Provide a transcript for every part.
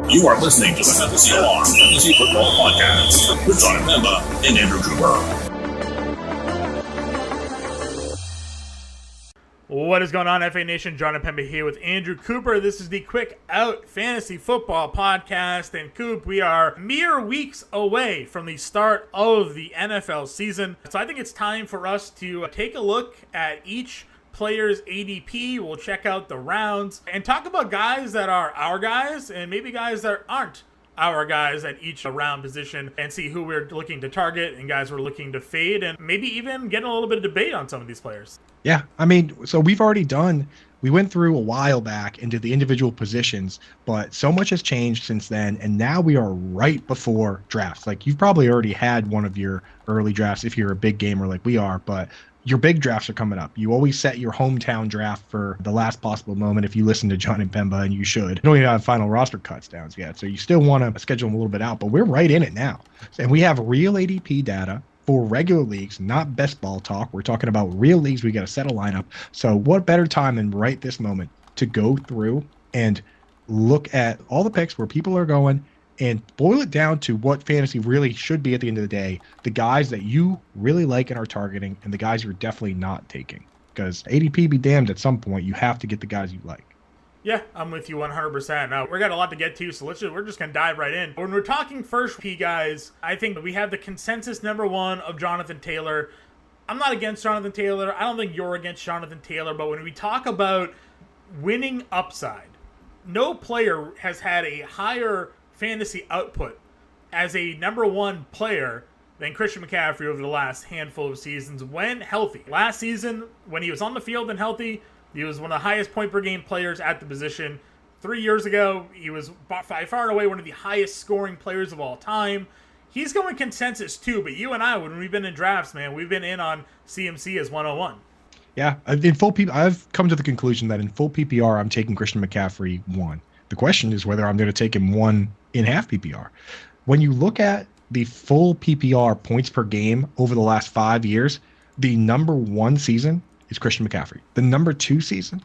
You are listening to the Fantasy Alarm Fantasy Football Podcast with John Impemba and Andrew Cooper. What is going on, FA Nation? John Impemba here with Andrew Cooper. This is the Quick Out Fantasy Football Podcast. And Coop, we are mere weeks away from the start of the NFL season. So I think it's time for us to take a look at each players' ADP. We'll check out the rounds and talk about guys that are our guys and maybe guys that aren't our guys at each round position, and see who we're looking to target and guys we're looking to fade, and maybe even get a little bit of debate on some of these players. Yeah, I mean, so we went through a while back into the individual positions, but so much has changed since then, and now we are right before drafts. Like, you've probably already had one of your early drafts if you're a big gamer like we are, but your big drafts are coming up. You always set your hometown draft for the last possible moment if you listen to John Impemba, and you should. You don't even have final roster cuts down yet, so you still want to schedule them a little bit out, but we're right in it now. And we have real ADP data for regular leagues, not best ball talk. We're talking about real leagues. We got to set a lineup. So what better time than right this moment to go through and look at all the picks where people are going and boil it down to what fantasy really should be at the end of the day, the guys that you really like and are targeting, and the guys you're definitely not taking. Because ADP be damned, at some point, you have to get the guys you like. Yeah, I'm with you 100%. Now, we got a lot to get to, so we're just going to dive right in. When we're talking first P guys, I think we have the consensus number one of Jonathan Taylor. I'm not against Jonathan Taylor. I don't think you're against Jonathan Taylor, but when we talk about winning upside, no player has had a higher fantasy output as a number one player than Christian McCaffrey over the last handful of seasons when healthy. Last season, when he was on the field and healthy, he was one of the highest point per game players at the position. 3 years ago, he was by far and away one of the highest scoring players of all time. He's going consensus too, but you and I, when we've been in drafts, man, we've been in on CMC as 101. Yeah, I've come to the conclusion that in full PPR, I'm taking Christian McCaffrey 1. The question is whether I'm going to take him 1 in half PPR. When you look at the full PPR points per game over the last 5 years, the number 1 season is Christian McCaffrey. The number 2 season,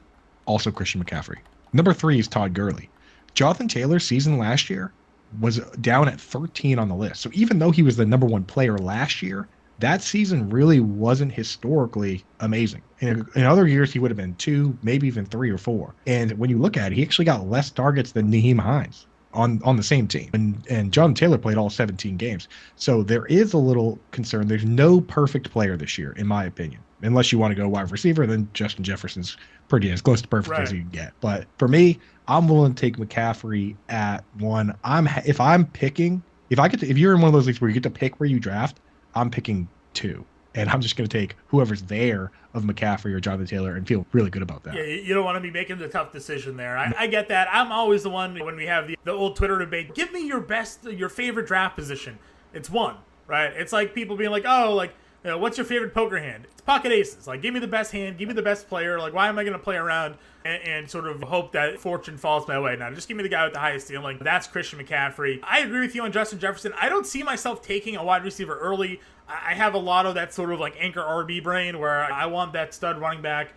also Christian McCaffrey. Number 3 is Todd Gurley. Jonathan Taylor's season last year was down at 13 on the list. So even though he was the number 1 player last year, that season really wasn't historically amazing. In other years, he would have been 2, maybe even 3 or 4. And when you look at it, he actually got less targets than Nyheim Hines on the same team. And Jonathan Taylor played all 17 games. So there is a little concern. There's no perfect player this year, in my opinion. Unless you want to go wide receiver, then Justin Jefferson's pretty as close to perfect as you can get. But for me, I'm willing to take McCaffrey at 1. If you're in one of those leagues where you get to pick where you draft, I'm picking 2. And I'm just going to take whoever's there of McCaffrey or Jonathan Taylor and feel really good about that. Yeah, you don't want to be making the tough decision there. I get that. I'm always the one when we have the old Twitter debate, give me your favorite draft position. It's 1, right? It's like people being like, oh, like, you know, what's your favorite poker hand? It's pocket aces. Like, give me the best hand, give me the best player. Like, why am I going to play around and sort of hope that fortune falls my way? Now, just give me the guy with the highest ceiling. That's Christian McCaffrey. I agree with you on Justin Jefferson. I don't see myself taking a wide receiver early. I have a lot of that sort of like anchor RB brain where I want that stud running back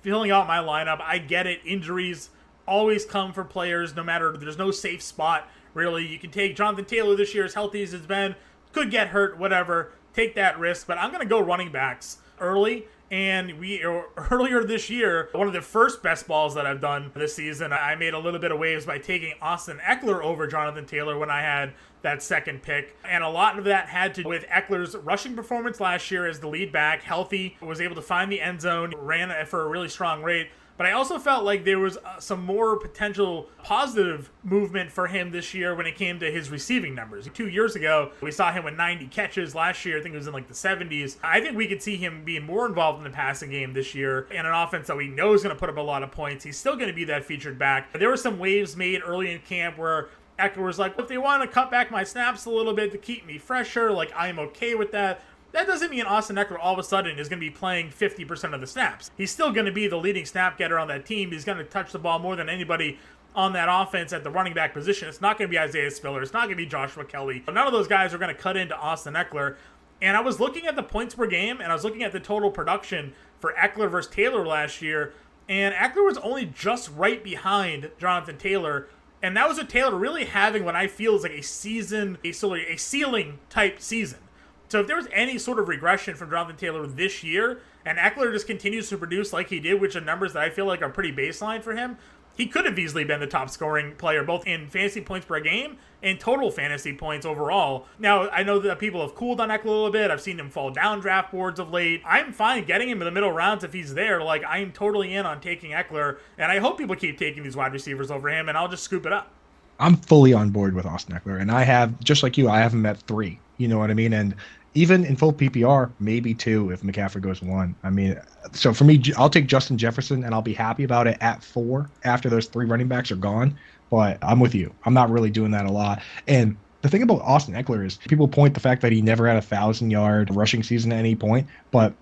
filling out my lineup. I get it. Injuries always come for players no matter. There's no safe spot, really. You can take Jonathan Taylor this year, as healthy as it's been. Could get hurt, whatever. Take that risk, but I'm going to go running backs early. And earlier this year, one of the first best balls that I've done this season, I made a little bit of waves by taking Austin Eckler over Jonathan Taylor when I had that second pick. And a lot of that had to do with Eckler's rushing performance last year as the lead back, healthy, was able to find the end zone, ran for a really strong rate. But I also felt like there was some more potential positive movement for him this year when it came to his receiving numbers. 2 years ago, we saw him with 90 catches. Last year, I think it was in like the 70s. I think we could see him being more involved in the passing game this year in an offense that we know is going to put up a lot of points. He's still going to be that featured back. There were some waves made early in camp where Eckler was like, if they want to cut back my snaps a little bit to keep me fresher, like, I'm okay with that. That doesn't mean Austin Eckler all of a sudden is going to be playing 50% of the snaps. He's still going to be the leading snap getter on that team. He's going to touch the ball more than anybody on that offense at the running back position. It's not going to be Isaiah Spiller. It's not going to be Joshua Kelly. None of those guys are going to cut into Austin Eckler. And I was looking at the points per game, and I was looking at the total production for Eckler versus Taylor last year, and Eckler was only just right behind Jonathan Taylor And that was with Taylor really having what I feel is like a ceiling type season. So if there was any sort of regression from Jonathan Taylor this year, and Eckler just continues to produce like he did, which are numbers that I feel like are pretty baseline for him, he could have easily been the top scoring player, both in fantasy points per game and total fantasy points overall. Now, I know that people have cooled on Eckler a little bit. I've seen him fall down draft boards of late. I'm fine getting him in the middle rounds if he's there. Like, I'm totally in on taking Eckler, and I hope people keep taking these wide receivers over him, and I'll just scoop it up. I'm fully on board with Austin Eckler, and I have, just like you, I have him at 3. You know what I mean? And even in full PPR, maybe 2 if McCaffrey goes 1. I mean, so for me, I'll take Justin Jefferson, and I'll be happy about it at 4 after those 3 running backs are gone. But I'm with you. I'm not really doing that a lot. And the thing about Austin Eckler is people point the fact that he never had a 1,000-yard rushing season at any point. But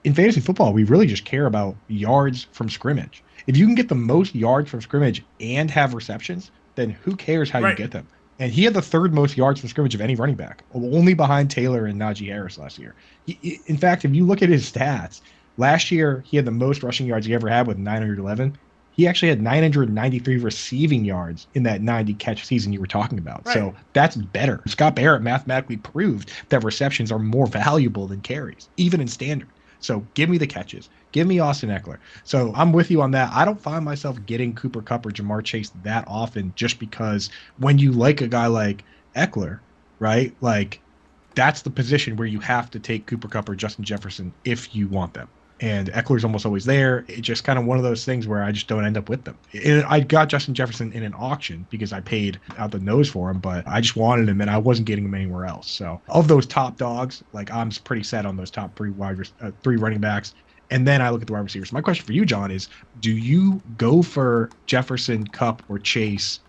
in fantasy football, we really just care about yards from scrimmage. If you can get the most yards from scrimmage and have receptions, then who cares how you get them? And he had the 3rd most yards from scrimmage of any running back, only behind Taylor and Najee Harris last year. In fact, if you look at his stats, last year he had the most rushing yards he ever had with 911. He actually had 993 receiving yards in that 90-catch season you were talking about. Right. So that's better. Scott Barrett mathematically proved that receptions are more valuable than carries, even in standard. So give me the catches. Give me Austin Eckler. So I'm with you on that. I don't find myself getting Cooper Kupp or Jamar Chase that often just because when you like a guy like Eckler, right, like that's the position where you have to take Cooper Kupp or Justin Jefferson if you want them. And Eckler's almost always there. It's just kind of one of those things where I just don't end up with them. And I got Justin Jefferson in an auction because I paid out the nose for him, but I just wanted him and I wasn't getting him anywhere else. So of those top dogs, like I'm pretty set on those top 3 running backs. And then I look at the wide receivers. My question for you, John, is do you go for Jefferson, Kupp, or Chase,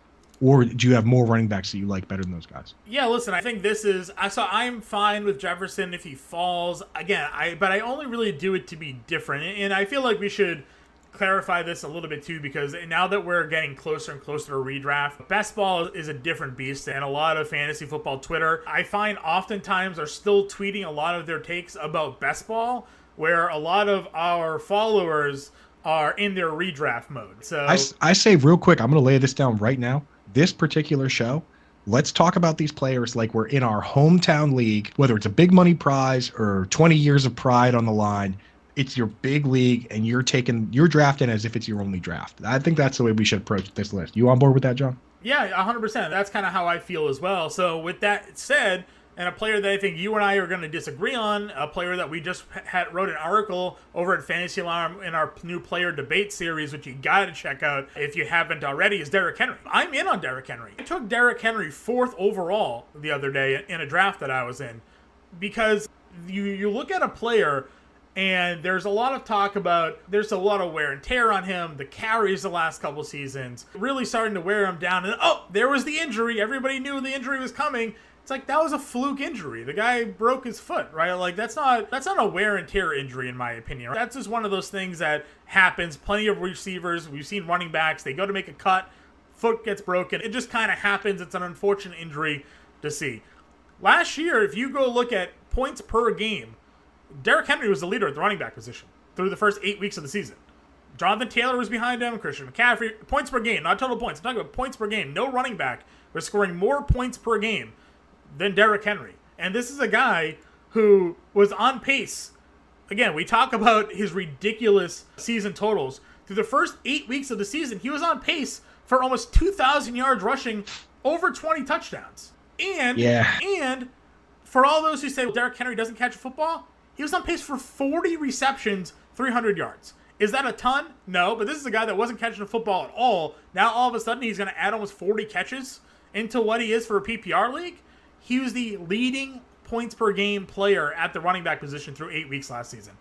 or do you have more running backs that you like better than those guys? Yeah, listen, I think this is... So I'm fine with Jefferson if he falls. Again, but I only really do it to be different. And I feel like we should clarify this a little bit too, because now that we're getting closer and closer to redraft, best ball is a different beast, and a lot of fantasy football Twitter, I find oftentimes are still tweeting a lot of their takes about best ball, where a lot of our followers are in their redraft mode. So I say real quick, I'm going to lay this down right now. This particular show, let's talk about these players like we're in our hometown league, whether it's a big money prize or 20 years of pride on the line. It's your big league, and you're drafting as if it's your only draft. I think that's the way we should approach this list. You on board with that, John? Yeah, 100%. That's kind of how I feel as well. So with that said, and a player that I think you and I are going to disagree on, a player that we just wrote an article over at Fantasy Alarm in our new player debate series, which you got to check out if you haven't already, is Derrick Henry. I'm in on Derrick Henry. I took Derrick Henry 4th overall the other day in a draft that I was in, because you look at a player and there's a lot of talk about, there's a lot of wear and tear on him, the carries the last couple seasons, really starting to wear him down, and there was the injury. Everybody knew the injury was coming. It's like, that was a fluke injury. The guy broke his foot, right? Like, that's not a wear and tear injury, in my opinion. That's just one of those things that happens. Plenty of receivers, we've seen running backs, they go to make a cut, foot gets broken. It just kind of happens. It's an unfortunate injury to see. Last year, if you go look at points per game, Derrick Henry was the leader at the running back position through the first 8 weeks of the season. Jonathan Taylor was behind him, Christian McCaffrey, points per game, not total points. I'm talking about points per game. No running back was scoring more points per game than Derrick Henry. And this is a guy who was on pace. Again, we talk about his ridiculous season totals. Through the first 8 weeks of the season, he was on pace for almost 2,000 yards rushing, over 20 touchdowns. And for all those who say, well, Derrick Henry doesn't catch a football, he was on pace for 40 receptions, 300 yards. Is that a ton? No, but this is a guy that wasn't catching a football at all. Now all of a sudden he's going to add almost 40 catches into what he is for a PPR league. He was the leading points per game player at the running back position through 8 weeks last season.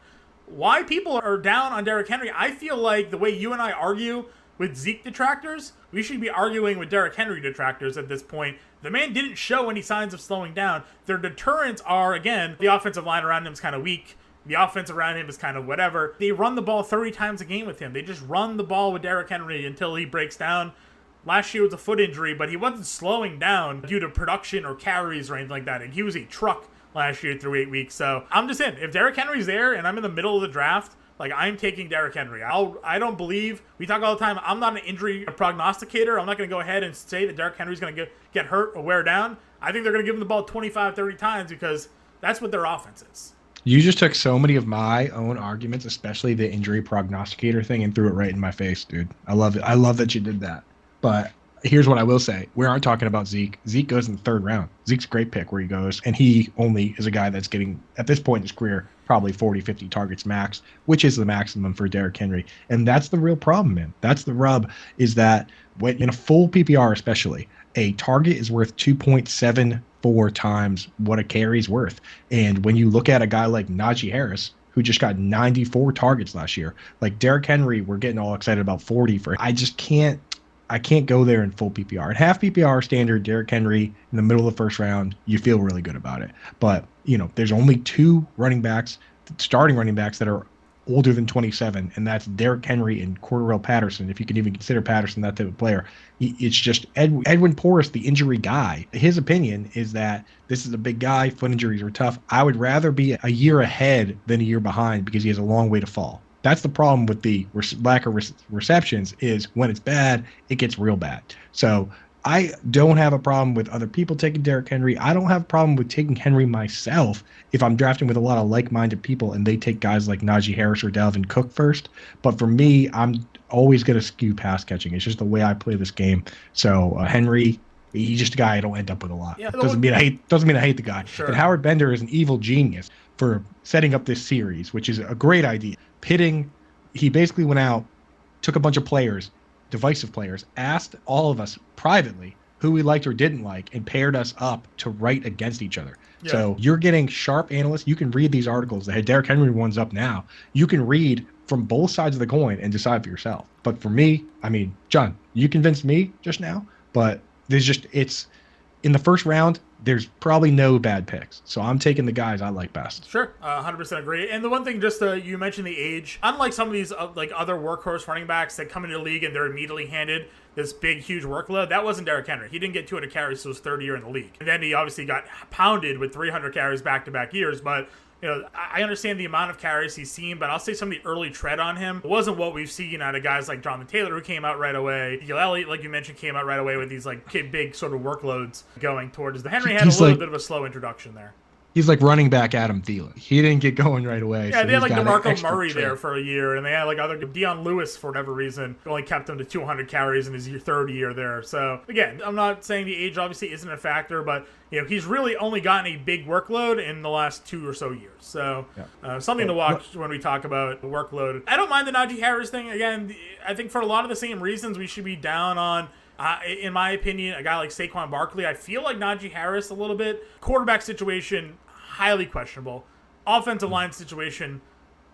Why people are down on Derrick Henry, I feel like the way you and I argue with Zeke detractors, we should be arguing with Derrick Henry detractors at this point. The man didn't show any signs of slowing down. Their deterrents are, again, the offensive line around him is kind of weak. The offense around him is kind of whatever. They run the ball 30 times a game with him. They just run the ball with Derrick Henry until he breaks down. Last year was a foot injury, but he wasn't slowing down due to production or carries or anything like that. And he was a truck last year through 8 weeks. So I'm just in. If Derrick Henry's there and I'm in the middle of the draft, like I'm taking Derrick Henry. I don't believe, we talk all the time, I'm not an injury prognosticator. I'm not going to go ahead and say that Derrick Henry's going to get hurt or wear down. I think they're going to give him the ball 25, 30 times because that's what their offense is. You just took so many of my own arguments, especially the injury prognosticator thing, and threw it right in my face, dude. I love it. I love that you did that. But here's what I will say. We aren't talking about Zeke. Zeke goes in the 3rd round. Zeke's a great pick where he goes, and he only is a guy that's getting, at this point in his career, probably 40, 50 targets max, which is the maximum for Derrick Henry. And that's the real problem, man. That's the rub, is that when in a full PPR especially, a target is worth 2.74 times what a carry's worth. And when you look at a guy like Najee Harris, who just got 94 targets last year, like Derrick Henry, we're getting all excited about 40 for. I can't go there in full PPR. In half PPR standard, Derrick Henry in the middle of the 1st round, you feel really good about it. But, there's only 2 starting running backs that are older than 27, and that's Derrick Henry and Cordarrelle Patterson, if you can even consider Patterson that type of player. It's just Edwin Porras, the injury guy. His opinion is that this is a big guy, foot injuries are tough. I would rather be a year ahead than a year behind because he has a long way to fall. That's the problem with the lack of receptions, is when it's bad, it gets real bad. So I don't have a problem with other people taking Derrick Henry. I don't have a problem with taking Henry myself if I'm drafting with a lot of like-minded people and they take guys like Najee Harris or Dalvin Cook first. But for me, I'm always going to skew pass catching. It's just the way I play this game. So Henry, he's just a guy I don't end up with a lot. Yeah, doesn't mean I hate the guy. Sure. And Howard Bender is an evil genius for setting up this series, which is a great idea. Pitting, he basically went out, took a bunch of players, divisive players, asked all of us privately who we liked or didn't like, and paired us up to write against each other. Yeah. So you're getting sharp analysts. You can read these articles. The Derrick Henry one's up now. You can read from both sides of the coin and decide for yourself. But for me, John, you convinced me just now, but it's in the 1st round, there's probably no bad picks. So I'm taking the guys I like best. Sure, 100% agree. And the one thing, just you mentioned the age. Unlike some of these other workhorse running backs that come into the league and they're immediately handed this big, huge workload, that wasn't Derrick Henry. He didn't get 200 carries till his 3rd year in the league. And then he obviously got pounded with 300 carries back-to-back years. But I understand the amount of carries he's seen, but I'll say some of the early tread on him wasn't what we've seen out of guys like Jonathan Taylor, who came out right away. Ezekiel Elliott, like you mentioned, came out right away with these big sort of workloads going towards the Henry. Had a little bit of a slow introduction there. He's like running back Adam Thielen. He didn't get going right away. Yeah, so they had DeMarco Murray there for a year, and they had other Deion Lewis, for whatever reason, only kept him to 200 carries in his 3rd year there. So again, I'm not saying the age obviously isn't a factor, but he's really only gotten a big workload in the last 2 or so years. So something to watch when we talk about the workload. I don't mind the Najee Harris thing. Again, I think for a lot of the same reasons we should be down on, in my opinion, a guy like Saquon Barkley. I feel like Najee Harris a little bit. Quarterback situation, highly questionable. Offensive line situation,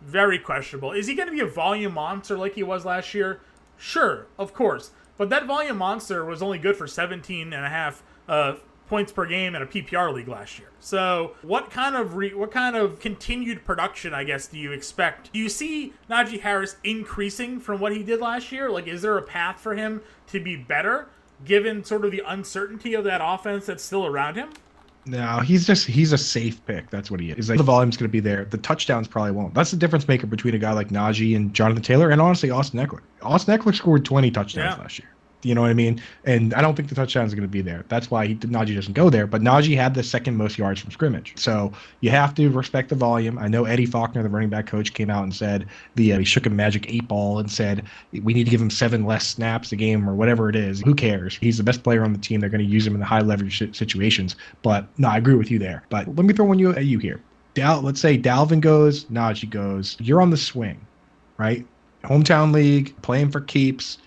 very questionable. Is he going to be a volume monster like he was last year? Sure, of course. But that volume monster was only good for 17.5 points per game in a PPR league last year. So what kind of continued production, I guess, do you expect? Do you see Najee Harris increasing from what he did last year? Is there a path for him to be better, given sort of the uncertainty of that offense that's still around him? No, he's a safe pick. That's what he is. The volume's going to be there. The touchdowns probably won't. That's the difference maker between a guy like Najee and Jonathan Taylor, and honestly, Austin Eckler. Austin Eckler scored 20 touchdowns last year. You know what I mean? And I don't think the touchdowns are going to be there. That's why Najee doesn't go there. But Najee had the 2nd most yards from scrimmage. So you have to respect the volume. I know Eddie Faulkner, the running back coach, came out and said he shook a magic 8-ball and said we need to give him 7 less snaps a game or whatever it is. Who cares? He's the best player on the team. They're going to use him in the high leverage situations. But no, I agree with you there. But let me throw one at you here. Let's say Dalvin goes, Najee goes. You're on the swing, right? Hometown league, playing for keeps.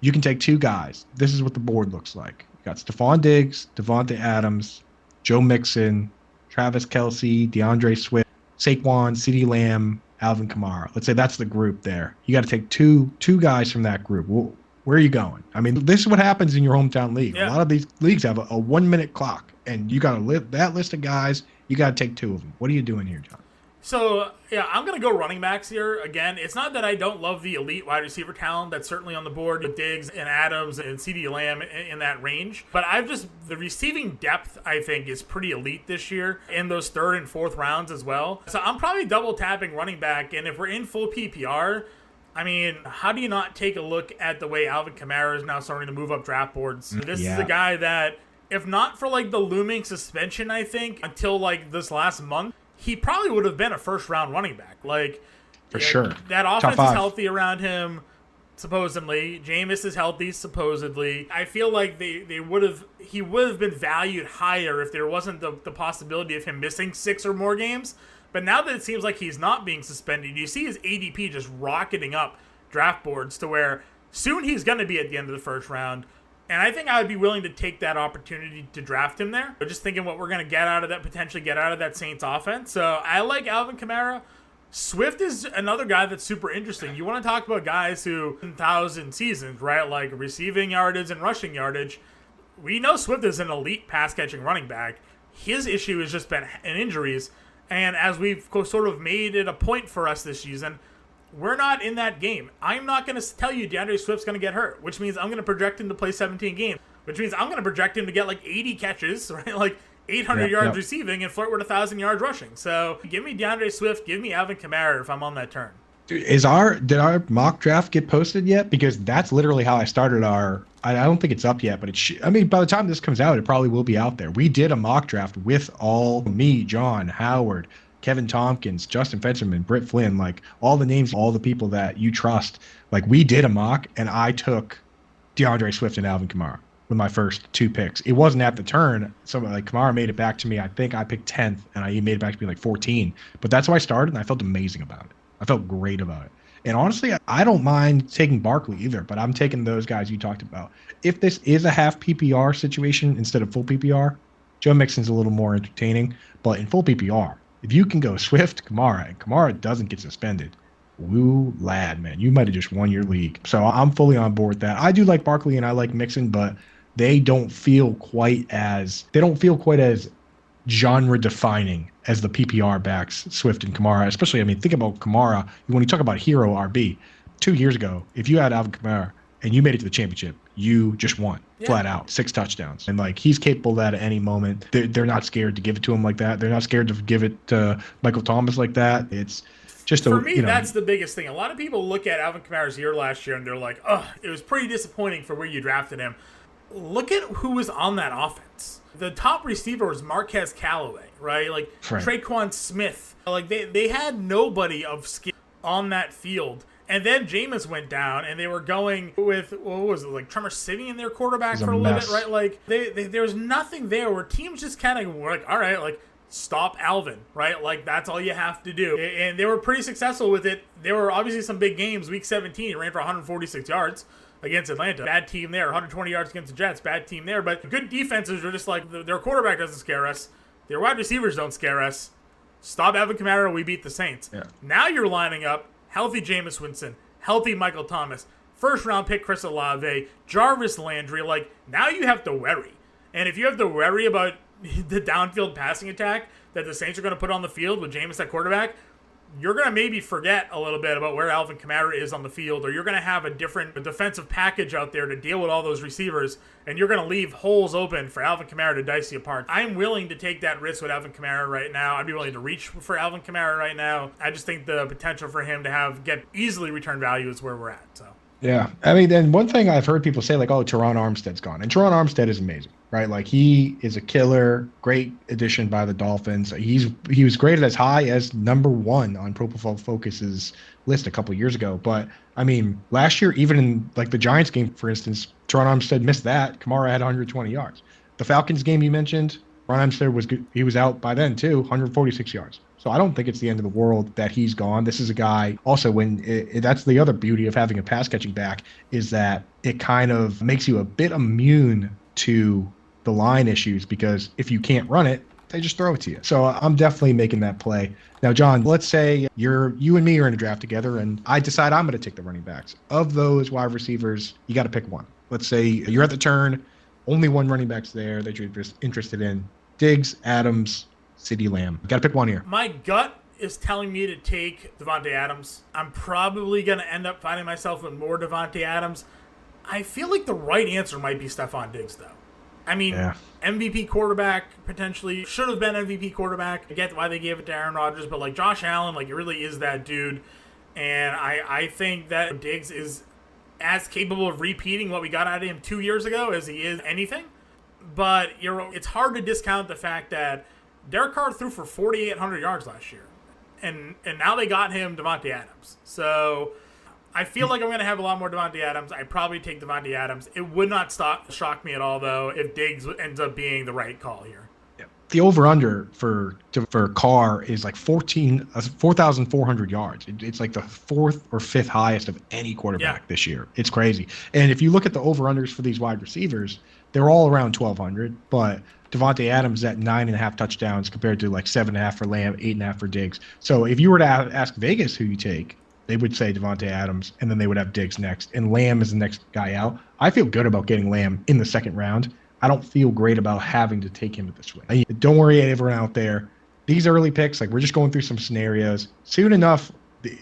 You can take 2 guys. This is what the board looks like. You got Stephon Diggs, Devontae Adams, Joe Mixon, Travis Kelce, DeAndre Swift, Saquon, CeeDee Lamb, Alvin Kamara. Let's say that's the group there. You got to take two guys from that group. Where are you going? This is what happens in your hometown league. Yeah. A lot of these leagues have a 1-minute clock, and you got to that list of guys. You got to take 2 of them. What are you doing here, John? So, yeah, I'm going to go running backs here. Again, it's not that I don't love the elite wide receiver talent that's certainly on the board with Diggs and Adams and CeeDee Lamb in that range. But the receiving depth, I think, is pretty elite this year in those third and fourth rounds as well. So I'm probably double tapping running back. And if we're in full PPR, I mean, how do you not take a look at the way Alvin Kamara is now starting to move up draft boards? This is a guy that, if not for like the looming suspension, I think, until like this last month, he probably would have been a first-round running back. Like, for sure. That offense is healthy around him, supposedly. Jameis is healthy, supposedly. I feel like he would have been valued higher if there wasn't the possibility of him missing 6 or more games. But now that it seems like he's not being suspended, you see his ADP just rocketing up draft boards to where soon he's going to be at the end of the first round. And I think I would be willing to take that opportunity to draft him there. But just thinking what we're going to potentially get out of that Saints offense. So I like Alvin Kamara. Swift is another guy that's super interesting. You want to talk about guys who 1,000 seasons, right? Like receiving yardage and rushing yardage. We know Swift is an elite pass-catching running back. His issue has just been injuries. And as we've sort of made it a point for us this season, we're not in that game. I'm not going to tell you DeAndre Swift's going to get hurt, which means I'm going to project him to play 17 games, which means I'm going to project him to get like 80 catches, right? Like 800 yards receiving and flirt with 1,000 yards rushing. So give me DeAndre Swift, give me Alvin Kamara if I'm on that turn. Dude, did our mock draft get posted yet? Because that's literally how I started I don't think it's up yet, but by the time this comes out, it probably will be out there. We did a mock draft with me, John, Howard, Kevin Tompkins, Justin Fetcherman, Britt Flynn, like all the names, all the people that you trust. Like we did a mock and I took DeAndre Swift and Alvin Kamara with my first 2 picks. It wasn't at the turn. So like Kamara made it back to me. I think I picked 10th and he made it back to me like 14. But that's how I started and I felt amazing about it. I felt great about it. And honestly, I don't mind taking Barkley either, but I'm taking those guys you talked about. If this is a half PPR situation instead of full PPR, Joe Mixon's a little more entertaining. But in full PPR, if you can go Swift, Kamara, and Kamara doesn't get suspended, woo, lad, man, you might have just won your league. So I'm fully on board with that. I do like Barkley and I like Mixon, but they don't feel quite as genre defining as the PPR backs, Swift and Kamara. Especially, I mean, think about Kamara. When you talk about hero RB, 2 years ago, if you had Alvin Kamara and you made it to the championship, you just won flat out, 6 touchdowns. And like he's capable of that at any moment. They're not scared to give it to him like that. They're not scared to give it to Michael Thomas like that. It's just for me, that's the biggest thing. A lot of people look at Alvin Kamara's year last year and they're like, "Oh, it was pretty disappointing for where you drafted him." Look at who was on that offense. The top receiver was Marquez Callaway, right? Like Traquan Smith. Like they had nobody of skill on that field. And then Jameis went down, and they were going with, what was it, like Tremor Simeon, their quarterback for a little bit, right? Like, there was nothing there where teams just kind of were like, all right, like, stop Alvin, right? Like, that's all you have to do. And they were pretty successful with it. There were obviously some big games. Week 17, he ran for 146 yards against Atlanta. Bad team there. 120 yards against the Jets. Bad team there. But good defenses were just like, their quarterback doesn't scare us. Their wide receivers don't scare us. Stop Alvin Kamara, we beat the Saints. Yeah. Now you're lining up healthy Jameis Winston, healthy Michael Thomas, first-round pick Chris Olave, Jarvis Landry. Like, now you have to worry. And if you have to worry about the downfield passing attack that the Saints are going to put on the field with Jameis at quarterback, you're going to maybe forget a little bit about where Alvin Kamara is on the field, or you're going to have a different defensive package out there to deal with all those receivers, and you're going to leave holes open for Alvin Kamara to dice you apart. I'm willing to take that risk with Alvin Kamara right now. I'd be willing to reach for Alvin Kamara right now. I just think the potential for him to get easily return value is where we're at. So. Yeah. I mean, then one thing I've heard people say, like, oh, Teron Armstead's gone. And Teron Armstead is amazing, right? Like, he is a killer, great addition by the Dolphins. He was graded as high as number 1 on Pro Football Focus's list a couple years ago. But, I mean, last year, even in, like, the Giants game, for instance, Teron Armstead missed that. Kamara had 120 yards. The Falcons game you mentioned, Teron Armstead was good. He was out by then, too, 146 yards. So I don't think it's the end of the world that he's gone. This is a guy also that's the other beauty of having a pass catching back is that it kind of makes you a bit immune to the line issues because if you can't run it, they just throw it to you. So I'm definitely making that play. Now, John, let's say you and me are in a draft together and I decide I'm going to take the running backs. Of those wide receivers, you got to pick one. Let's say you're at the turn, only one running back's there that you're just interested in. Diggs, Adams, CeeDee Lamb. Got to pick one here. My gut is telling me to take Davante Adams. I'm probably going to end up finding myself with more Davante Adams. I feel like the right answer might be Stephon Diggs, though. I mean, MVP quarterback, potentially. Should have been MVP quarterback. I get why they gave it to Aaron Rodgers, but, like, Josh Allen, like, it really is that dude. And I think that Diggs is as capable of repeating what we got out of him 2 years ago as he is anything. But it's hard to discount the fact that Derek Carr threw for 4,800 yards last year. And now they got him Davante Adams. So I feel like I'm going to have a lot more Davante Adams. I'd probably take Davante Adams. It would not shock me at all, though, if Diggs ends up being the right call here. Yeah. The over-under for Carr is like 4,400 yards. It's like the fourth or fifth highest of any quarterback this year. It's crazy. And if you look at the over-unders for these wide receivers, they're all around 1,200, but Davante Adams at 9.5 touchdowns compared to like 7.5 for Lamb, 8.5 for Diggs. So if you were to ask Vegas who you take, they would say Davante Adams, and then they would have Diggs next, and Lamb is the next guy out. I feel good about getting Lamb in the second round. I don't feel great about having to take him at this way. Don't worry, everyone out there. These early picks, like we're just going through some scenarios. Soon enough,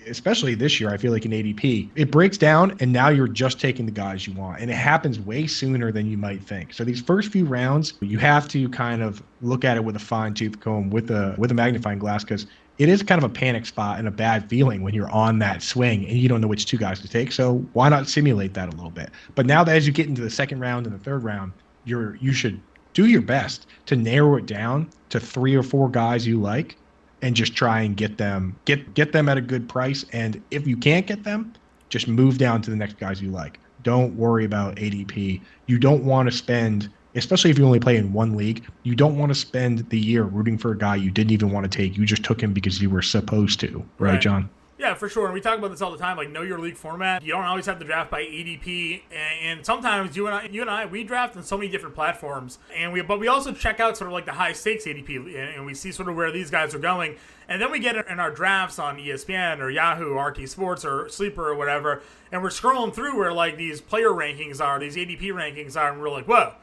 especially this year, I feel like in ADP, it breaks down, and now you're just taking the guys you want, and it happens way sooner than you might think. So these first few rounds, you have to kind of look at it with a fine-tooth comb, with a magnifying glass, because it is kind of a panic spot and a bad feeling when you're on that swing and you don't know which two guys to take. So why not simulate that a little bit? But now that as you get into the second round and the third round, you should do your best to narrow it down to 3 or 4 guys you like, and just try and get them at a good price. And if you can't get them, just move down to the next guys you like. Don't worry about ADP. You don't want to spend, especially if you only play in one league, you don't want to spend the year rooting for a guy you didn't even want to take. You just took him because you were supposed to. Right, John? Yeah, for sure. And we talk about this all the time, like know your league format. You don't always have to draft by ADP. And sometimes you and I, we draft on so many different platforms. But we also check out sort of like the high stakes ADP, and we see sort of where these guys are going. And then we get in our drafts on ESPN or Yahoo, RT Sports or Sleeper or whatever, and we're scrolling through where like these player rankings are, these ADP rankings are, and we're like, whoa,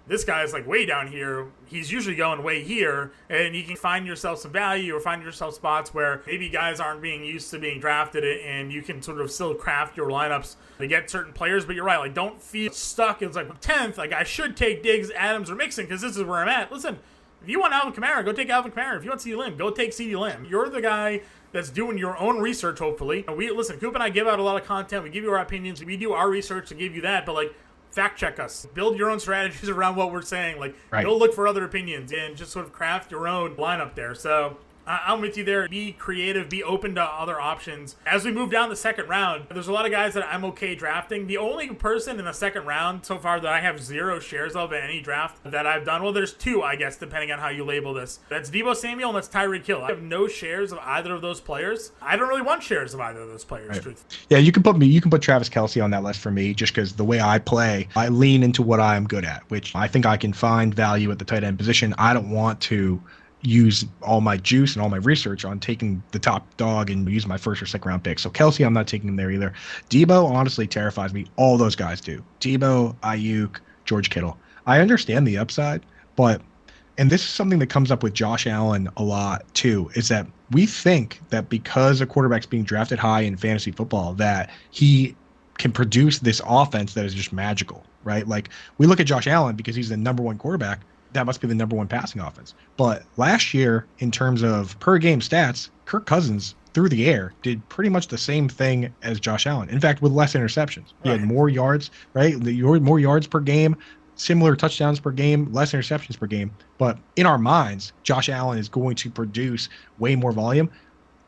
this guy's like way down here. He's usually going way here, and you can find yourself some value or find yourself spots where maybe guys aren't being used to being drafted, and you can sort of still craft your lineups to get certain players. But you're right, like don't feel stuck. It's like 10th, like I should take Diggs, Adams, or Mixon because this is where I'm at. Listen, if you want Alvin Kamara, go take Alvin Kamara. If you want CeeDee Lamb, go take CeeDee Lamb. You're the guy that's doing your own research, hopefully. Listen, Coop and I give out a lot of content. We give you our opinions. We do our research to give you that, but like, fact check us. Build your own strategies around what we're saying. Like, Go look for other opinions and just sort of craft your own lineup there. So I'm with you there. Be creative. Be open to other options. As we move down the second round, there's a lot of guys that I'm okay drafting. The only person in the second round so far that I have 0 shares of in any draft that I've done, well, there's 2, I guess, depending on how you label this. That's Deebo Samuel and that's Tyreek Hill. I have no shares of either of those players. I don't really want shares of either of those players, truth. Yeah, you can put Travis Kelce on that list for me just because the way I play, I lean into what I'm good at, which I think I can find value at the tight end position. I don't want to use all my juice and all my research on taking the top dog and use my first or second round pick. So Kelce, I'm not taking him there either. Deebo honestly terrifies me. All those guys do. Deebo, Ayuk, George Kittle. I understand the upside, and this is something that comes up with Josh Allen a lot too, is that we think that because a quarterback's being drafted high in fantasy football, that he can produce this offense that is just magical, right? Like we look at Josh Allen because he's the number 1 quarterback. That must be the number 1 passing offense. But last year, in terms of per game stats, Kirk Cousins through the air did pretty much the same thing as Josh Allen. In fact, with less interceptions. He had more yards, right? More yards per game, similar touchdowns per game, less interceptions per game. But in our minds, Josh Allen is going to produce way more volume.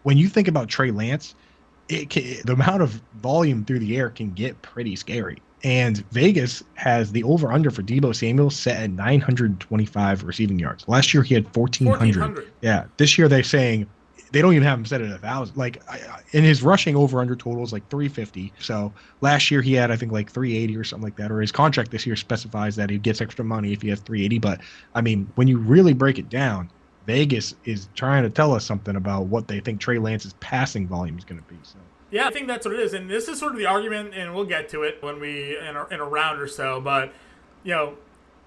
When you think about Trey Lance, the amount of volume through the air can get pretty scary. And Vegas has the over-under for Deebo Samuel set at 925 receiving yards. Last year he had 1,400. Yeah. This year they're saying they don't even have him set at 1,000. Like, in his rushing over-under total is like 350. So last year he had, I think, like 380 or something like that. Or his contract this year specifies that he gets extra money if he has 380. But, I mean, when you really break it down, Vegas is trying to tell us something about what they think Trey Lance's passing volume is going to be. So. Yeah, I think that's what it is, and this is sort of the argument, and we'll get to it when we in a round or so. But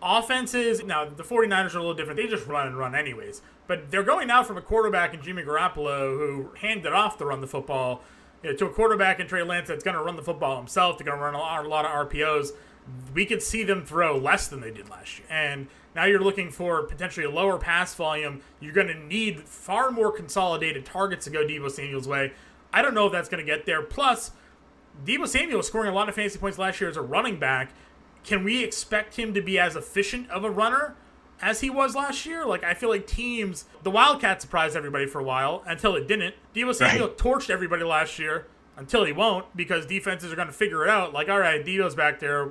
Offenses, now the 49ers are a little different. They just run and run anyways. But they're going now from a quarterback in Jimmy Garoppolo who handed off to run the football to a quarterback in Trey Lance that's going to run the football himself. They're going to run a lot of RPOs. We could see them throw less than they did last year. And now you're looking for potentially a lower pass volume. You're going to need far more consolidated targets to go Deebo Samuel's way. I don't know if that's going to get there. Plus, Deebo Samuel was scoring a lot of fantasy points last year as a running back. Can we expect him to be as efficient of a runner as he was last year? Like, I feel like teams, the Wildcats surprised everybody for a while until it didn't. Deebo Samuel torched everybody last year until he won't, because defenses are going to figure it out. Like, all right, Deebo's back there.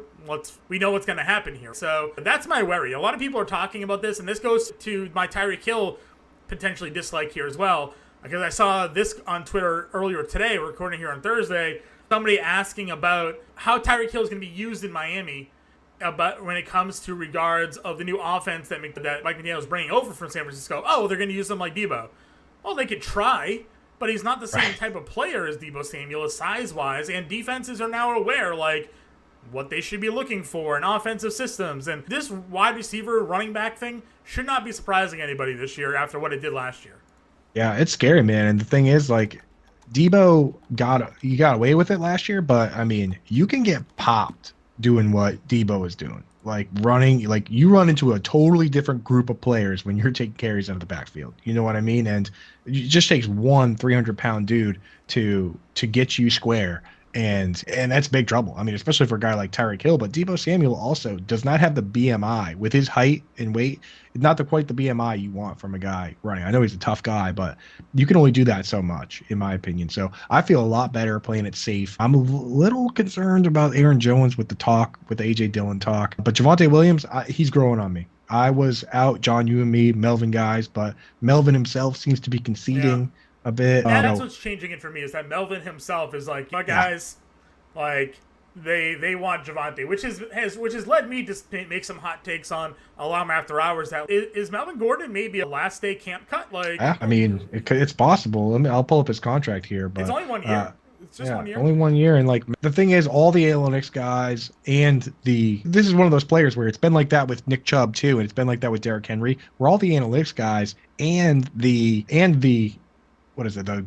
We know what's going to happen here. So that's my worry. A lot of people are talking about this, and this goes to my Tyreek Hill potentially dislike here as well, because I saw this on Twitter earlier today. We're recording here on Thursday. Somebody asking about how Tyreek Hill is going to be used in Miami, about when it comes to regards of the new offense that Mike McDaniel is bringing over from San Francisco. Oh, they're going to use him like Deebo. Well, they could try, but he's not the same type of player as Deebo Samuel, size-wise, and defenses are now aware, like, what they should be looking for in offensive systems. And this wide receiver running back thing should not be surprising anybody this year after what it did last year. Yeah, it's scary, man. And the thing is, like, Deebo got away with it last year, but, I mean, you can get popped doing what Deebo is doing, like running, like you run into a totally different group of players when you're taking carries out of the backfield. You know what I mean? And it just takes one 300-pound dude to get you square. And that's big trouble. I mean, especially for a guy like Tyreek Hill. But Deebo Samuel also does not have the BMI with his height and weight. Not quite the BMI you want from a guy running. I know he's a tough guy, but you can only do that so much, in my opinion. So I feel a lot better playing it safe. I'm a little concerned about Aaron Jones with the talk, with the A.J. Dillon talk. But Javonte Williams, he's growing on me. I was out, John, you and me, Melvin guys, but Melvin himself seems to be conceding a bit. That's what's changing it for me, is that Melvin himself is like, my guys, like they want Javonte, which has led me to make some hot takes on Alarm After Hours. That is Melvin Gordon maybe a last day camp cut? Like, yeah, I mean, it's possible. I'll pull up his contract here, but it's only 1 year. It's just 1 year. Only 1 year. And like the thing is, all the analytics guys and this is one of those players where it's been like that with Nick Chubb too, and it's been like that with Derrick Henry, where all the analytics guys and the the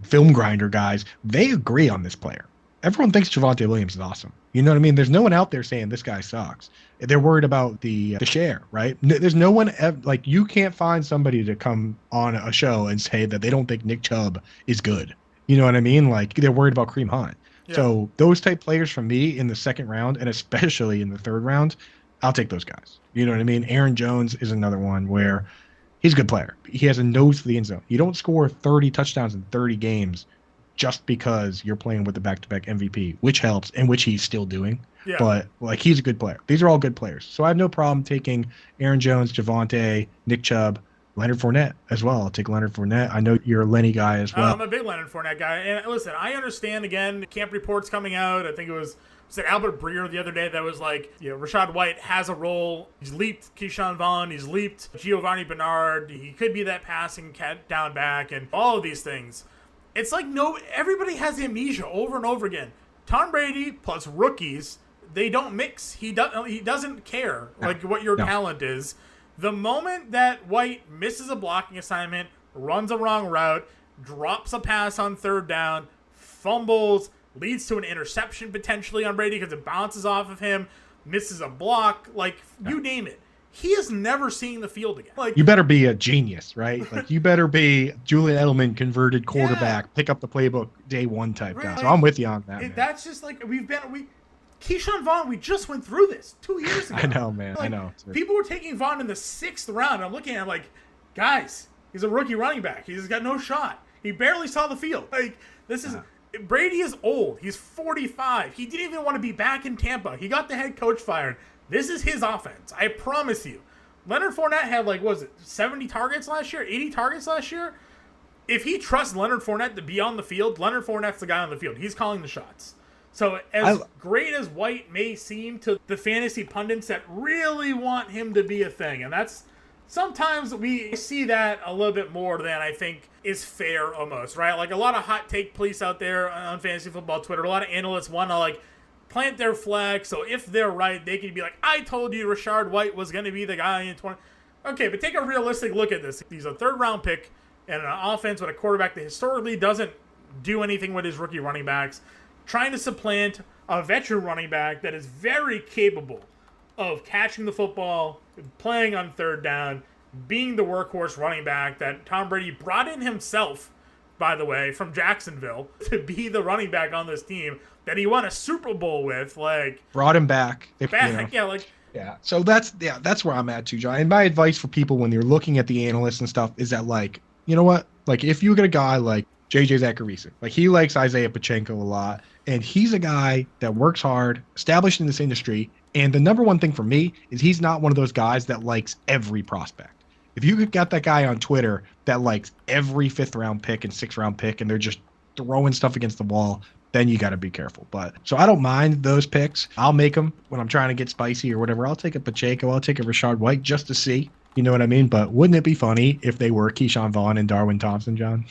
film grinder guys, they agree on this player. Everyone thinks Javonte Williams is awesome. You know what I mean? There's no one out there saying this guy sucks. They're worried about the share, right? There's no one like, you can't find somebody to come on a show and say that they don't think Nick Chubb is good. You know what I mean? Like, they're worried about Kareem Hunt. Yeah. So those type players from me in the second round, and especially in the third round, I'll take those guys. You know what I mean? Aaron Jones is another one where he's a good player. He has a nose for the end zone. You don't score 30 touchdowns in 30 games just because you're playing with the back-to-back MVP, which helps, and which he's still doing. Yeah. But, like, he's a good player. These are all good players. So I have no problem taking Aaron Jones, Javonte, Nick Chubb, Leonard Fournette as well. I'll take Leonard Fournette. I know you're a Lenny guy as well. I'm a big Leonard Fournette guy. And listen, I understand, again, camp reports coming out. I think it was Albert Breer the other day that was like, Rashad White has a role. He's leaped Keyshawn Vaughn. He's leaped Giovanni Bernard. He could be that passing down back and all of these things. It's like, everybody has amnesia over and over again. Tom Brady plus rookies, they don't mix. He doesn't care what your talent is. The moment that White misses a blocking assignment, runs a wrong route, drops a pass on third down, fumbles, leads to an interception potentially on Brady because it bounces off of him, misses a block, you name it. He is never seeing the field again. Like, you better be a genius, right? Like, you better be Julian Edelman converted quarterback, pick up the playbook day one type guy. So I'm with you on that. That's just like Keyshawn Vaughn, we just went through this 2 years ago. I know, man. I know. People were taking Vaughn in the 6th round. I'm looking at him like, guys, he's a rookie running back. He's got no shot. He barely saw the field. Brady is old. He's 45. He didn't even want to be back in Tampa. He got the head coach fired. This is his offense. I promise you. Leonard Fournette had 70 targets last year, 80 targets last year. If he trusts Leonard Fournette to be on the field, Leonard Fournette's the guy on the field. He's calling the shots. So as great as White may seem to the fantasy pundits that really want him to be a thing, and that's sometimes we see that a little bit more than I think is fair almost, right? Like, a lot of hot take police out there on fantasy football Twitter, a lot of analysts want to plant their flag, so if they're right, they can be like, I told you Rashad White was going to be the guy in 20. Okay, but take a realistic look at this. He's a third-round pick and an offense with a quarterback that historically doesn't do anything with his rookie running backs, trying to supplant a veteran running back that is very capable of catching the football, playing on third down, being the workhorse running back that Tom Brady brought in himself, by the way, from Jacksonville to be the running back on this team that he won a Super Bowl with. Like, brought him back. Yeah. So that's where I'm at too, John. And my advice for people when you're looking at the analysts and stuff is that, like, you know what? Like, if you get a guy like JJ Zachariason, like, he likes Isaiah Pacheco a lot, and he's a guy that works hard, established in this industry. And the number one thing for me is he's not one of those guys that likes every prospect. If you got that guy on Twitter that likes every 5th round pick and 6th round pick, and they're just throwing stuff against the wall, then you got to be careful. But so I don't mind those picks. I'll make them when I'm trying to get spicy or whatever. I'll take a Pacheco. I'll take a Rashad White just to see. You know what I mean? But wouldn't it be funny if they were Keyshawn Vaughn and Darwin Thompson, John?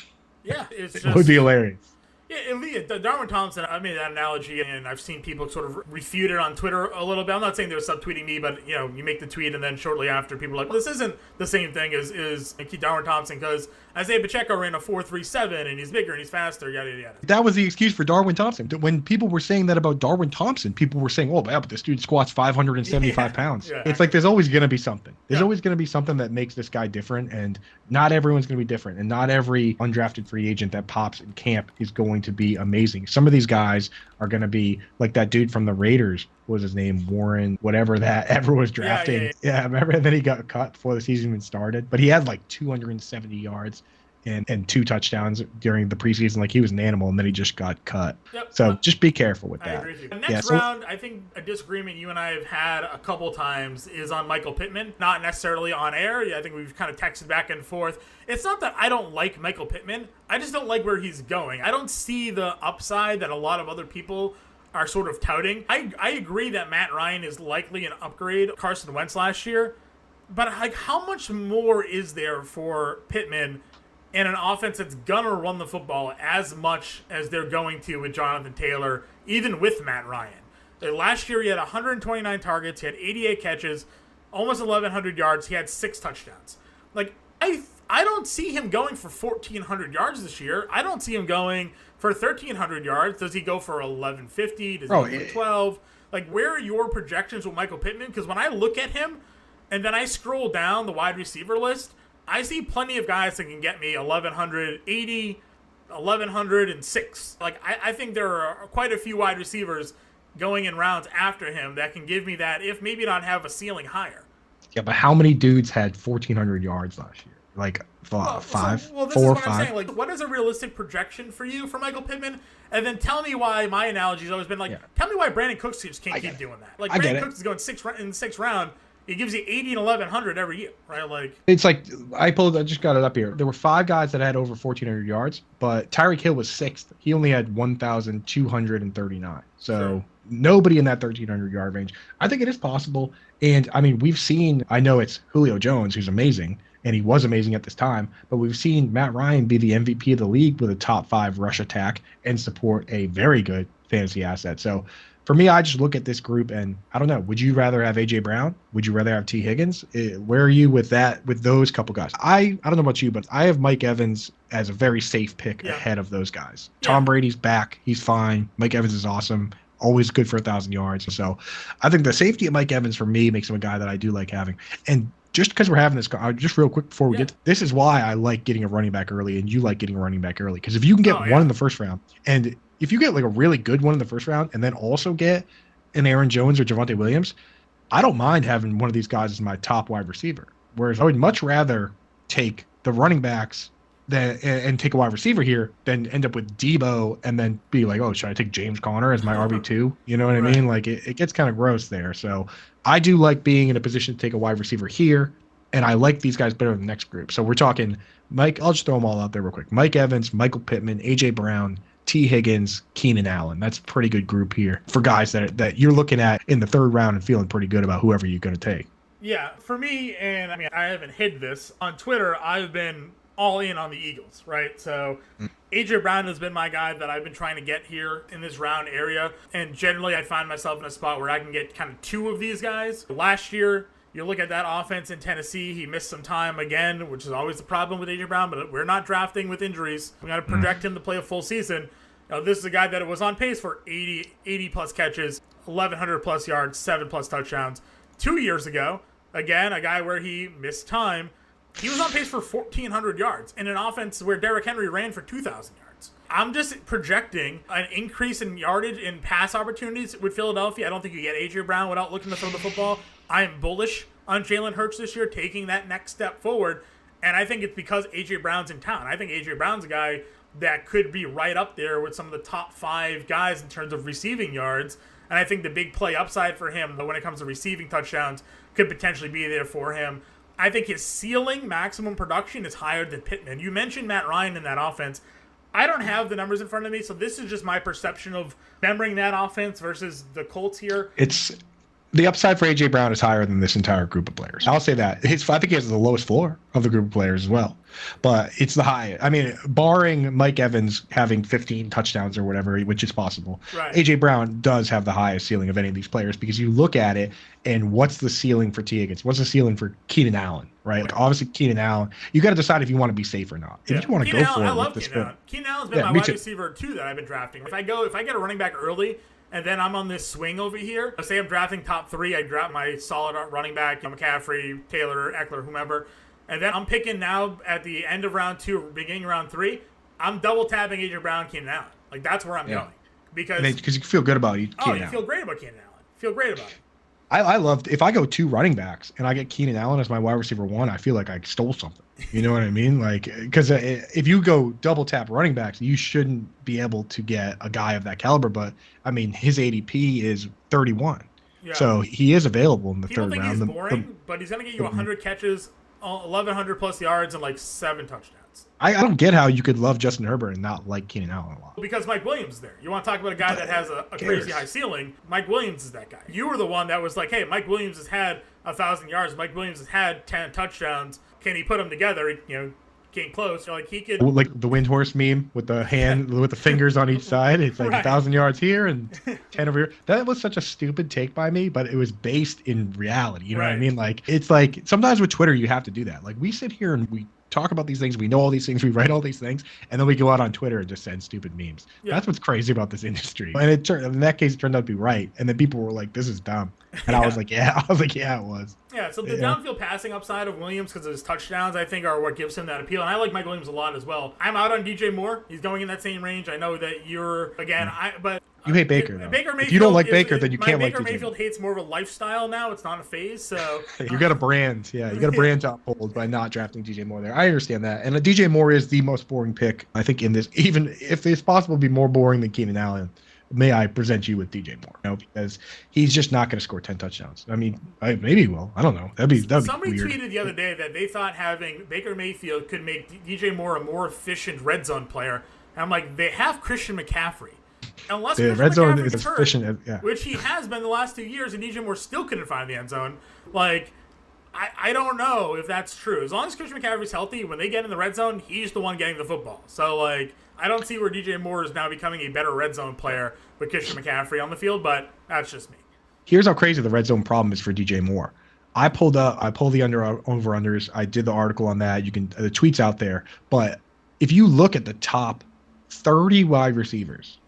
Yeah, it would be hilarious. Yeah, Darwin Thompson, I made that analogy, and I've seen people sort of refute it on Twitter a little bit. I'm not saying they're subtweeting me, but, you make the tweet, and then shortly after, people are like, well, this isn't the same thing as Darwin Thompson, because Isaiah Pacheco ran a 4.37, and he's bigger, and he's faster, yada, yada, yada. That was the excuse for Darwin Thompson. When people were saying that about Darwin Thompson, people were saying, oh, yeah, but this dude squats 575 pounds. Yeah. It's like there's always going to be something. There's always going to be something that makes this guy different, and not everyone's going to be different, and not every undrafted free agent that pops in camp is going to be amazing. Some of these guys are going to be like that dude from the Raiders. What was his name? Warren, whatever that ever was drafting. Yeah, remember? And then he got cut before the season even started. But he had like 270 yards and 2 touchdowns during the preseason. Like, he was an animal, and then he just got cut. Yep. So just be careful with that. I agree with you. The next round, I think a disagreement you and I have had a couple times is on Michael Pittman. Not necessarily on air. I think we've kind of texted back and forth. It's not that I don't like Michael Pittman. I just don't like where he's going. I don't see the upside that a lot of other people are sort of touting. I agree that Matt Ryan is likely an upgrade Carson Wentz last year. But, like, how much more is there for Pittman and an offense that's gonna run the football as much as they're going to with Jonathan Taylor, even with Matt Ryan? Last year he had 129 targets, he had 88 catches, almost 1,100 yards, he had 6 touchdowns. Like, I don't see him going for 1,400 yards this year. I don't see him going for 1,300 yards. Does he go for 1,150? Does he go for 12? Like, where are your projections with Michael Pittman? Because when I look at him and then I scroll down the wide receiver list, I see plenty of guys that can get me 1,180, 1,106. Like, I think there are quite a few wide receivers going in rounds after him that can give me that, if maybe not have a ceiling higher. Yeah, but how many dudes had 1,400 yards last year? Like, five? Well, this four, is what five? I'm saying. Like, what is a realistic projection for you for Michael Pittman? And then tell me why my analogy has always been like, tell me why Brandon Cooks just can't keep doing that. Like, Brandon Cooks is going in the 6th round. It gives you 80 and 1,100 every year, right? Like, it's like, I just got it up here. There were 5 guys that had over 1,400 yards, but Tyreek Hill was 6th. He only had 1,239. So nobody in that 1,300 yard range. I think it is possible. And I mean, we've seen, I know it's Julio Jones, who's amazing, and he was amazing at this time, but we've seen Matt Ryan be the MVP of the league with a top 5 rush attack and support a very good fantasy asset. So for me, I just look at this group and I don't know. Would you rather have A.J. Brown? Would you rather have T. Higgins? Where are you with that, with those couple guys? I don't know about you, but I have Mike Evans as a very safe pick ahead of those guys. Yeah. Tom Brady's back. He's fine. Mike Evans is awesome. Always good for 1,000 yards. So I think the safety of Mike Evans for me makes him a guy that I do like having. And just because we're having this, just real quick before we get to, this is why I like getting a running back early and you like getting a running back early. Because if you can get one in the first round, and if you get like a really good one in the first round and then also get an Aaron Jones or Javonte Williams, I don't mind having one of these guys as my top wide receiver. Whereas I would much rather take the running backs and take a wide receiver here than end up with Debo and then be like, oh, should I take James Conner as my RB2? You know what I mean? Like, it gets kind of gross there. So I do like being in a position to take a wide receiver here, and I like these guys better than the next group. So we're talking Mike. I'll just throw them all out there real quick. Mike Evans, Michael Pittman, A.J. Brown, T. Higgins, Keenan Allen. That's a pretty good group here for guys that you're looking at in the 3rd round and feeling pretty good about whoever you're going to take. Yeah, for me, and I mean, I haven't hid this, on Twitter, I've been all in on the Eagles, right? So A.J. Brown has been my guy that I've been trying to get here in this round area. And generally, I find myself in a spot where I can get kind of two of these guys. Last year, you look at that offense in Tennessee, he missed some time again, which is always the problem with A.J. Brown, but we're not drafting with injuries. We got to project him to play a full season. Now, this is a guy that was on pace for 80 plus catches, 1,100 plus yards, 7 plus touchdowns. 2 years ago, again, a guy where he missed time, he was on pace for 1,400 yards in an offense where Derrick Henry ran for 2,000 yards. I'm just projecting an increase in yardage in pass opportunities with Philadelphia. I don't think you get A.J. Brown without looking to throw the football. I am bullish on Jalen Hurts this year, taking that next step forward. And I think it's because A.J. Brown's in town. I think A.J. Brown's a guy that could be right up there with some of the top 5 guys in terms of receiving yards. And I think the big play upside for him, when it comes to receiving touchdowns, could potentially be there for him. I think his ceiling maximum production is higher than Pittman. You mentioned Matt Ryan in that offense. I don't have the numbers in front of me, so this is just my perception of remembering that offense versus the Colts here. It's the upside for A.J. Brown is higher than this entire group of players. I'll say that. I think he has the lowest floor of the group of players as well. But it's the highest. I mean, barring Mike Evans having 15 touchdowns or whatever, which is possible, right. A.J. Brown does have the highest ceiling of any of these players because you look at it and what's the ceiling for T. Higgins? What's the ceiling for Keenan Allen, right? Like obviously, Keenan Allen, you got to decide if you want to be safe or not. If you want to go for it. I love Keenan Allen. Keenan Allen's been my wide receiver, too, that I've been drafting. If I get a running back early, and then I'm on this swing over here. Say I'm drafting top 3. I draft my solid running back, McCaffrey, Taylor, Eckler, whomever. And then I'm picking now at the end of round 2, beginning of round 3. I'm double tapping A.J. Brown, Keenan Allen. Like, that's where I'm going. Because you feel good about Keenan Allen. You feel great about Keenan Allen. Feel great about it. I loved if I go 2 running backs and I get Keenan Allen as my wide receiver 1, I feel like I stole something. You know what I mean? Like, because if you go double tap running backs, you shouldn't be able to get a guy of that caliber. But I mean, his ADP is 31, so he is available in the third round. People think he's boring, but he's going to get you 100 catches, 1,100 plus yards, and like 7 touchdowns. I don't get how you could love Justin Herbert and not like Keenan Allen a lot. Because Mike Williams is there. You want to talk about a guy that has a crazy high ceiling? Mike Williams is that guy. You were the one that was like, hey, Mike Williams has had 1,000 yards. Mike Williams has had 10 touchdowns. Can he put them together? Came close. Like he could, like the Windhorse meme with the hand with the fingers on each side. It's like 1,000 yards here and 10 over here. That was such a stupid take by me, but it was based in reality. You know what I mean? Like it's like sometimes with Twitter you have to do that. Like we sit here and we talk about these things, we know all these things, we write all these things, and then we go out on Twitter and just send stupid memes. That's what's crazy about this industry. And in that case, it turned out to be right. And then people were like, "This is dumb," and I was like, "Yeah," it was. Yeah. So the downfield passing upside of Williams because of his touchdowns, I think, are what gives him that appeal. And I like Mike Williams a lot as well. I'm out on DJ Moore. He's going in that same range. I know that you're but. You hate Baker, though. Baker Mayfield, if you don't like Baker, then you can't like Baker DJ. Mayfield hates more of a lifestyle now. It's not a phase, so... You got a brand. Yeah, you got a brand to uphold by not drafting DJ Moore there. I understand that. And DJ Moore is the most boring pick, I think, in this. Even if it's possible to be more boring than Keenan Allen, may I present you with DJ Moore? Because he's just not going to score 10 touchdowns. I mean, maybe he will. I don't know. That'd be Somebody weird. tweeted the other day that they thought having Baker Mayfield could make DJ Moore a more efficient red zone player. And I'm like, they have Christian McCaffrey. Unless the red zone is efficient, which he has been the last 2 years, and DJ Moore still couldn't find the end zone. Like, I don't know if that's true. As long as Christian McCaffrey's healthy, when they get in the red zone, he's the one getting the football. So, like, I don't see where DJ Moore is now becoming a better red zone player with Christian McCaffrey on the field, but that's just me. Here's how crazy the red zone problem is for DJ Moore. I pulled the over-unders. I did the article on that. The tweet's out there. But if you look at the top 30 wide receivers,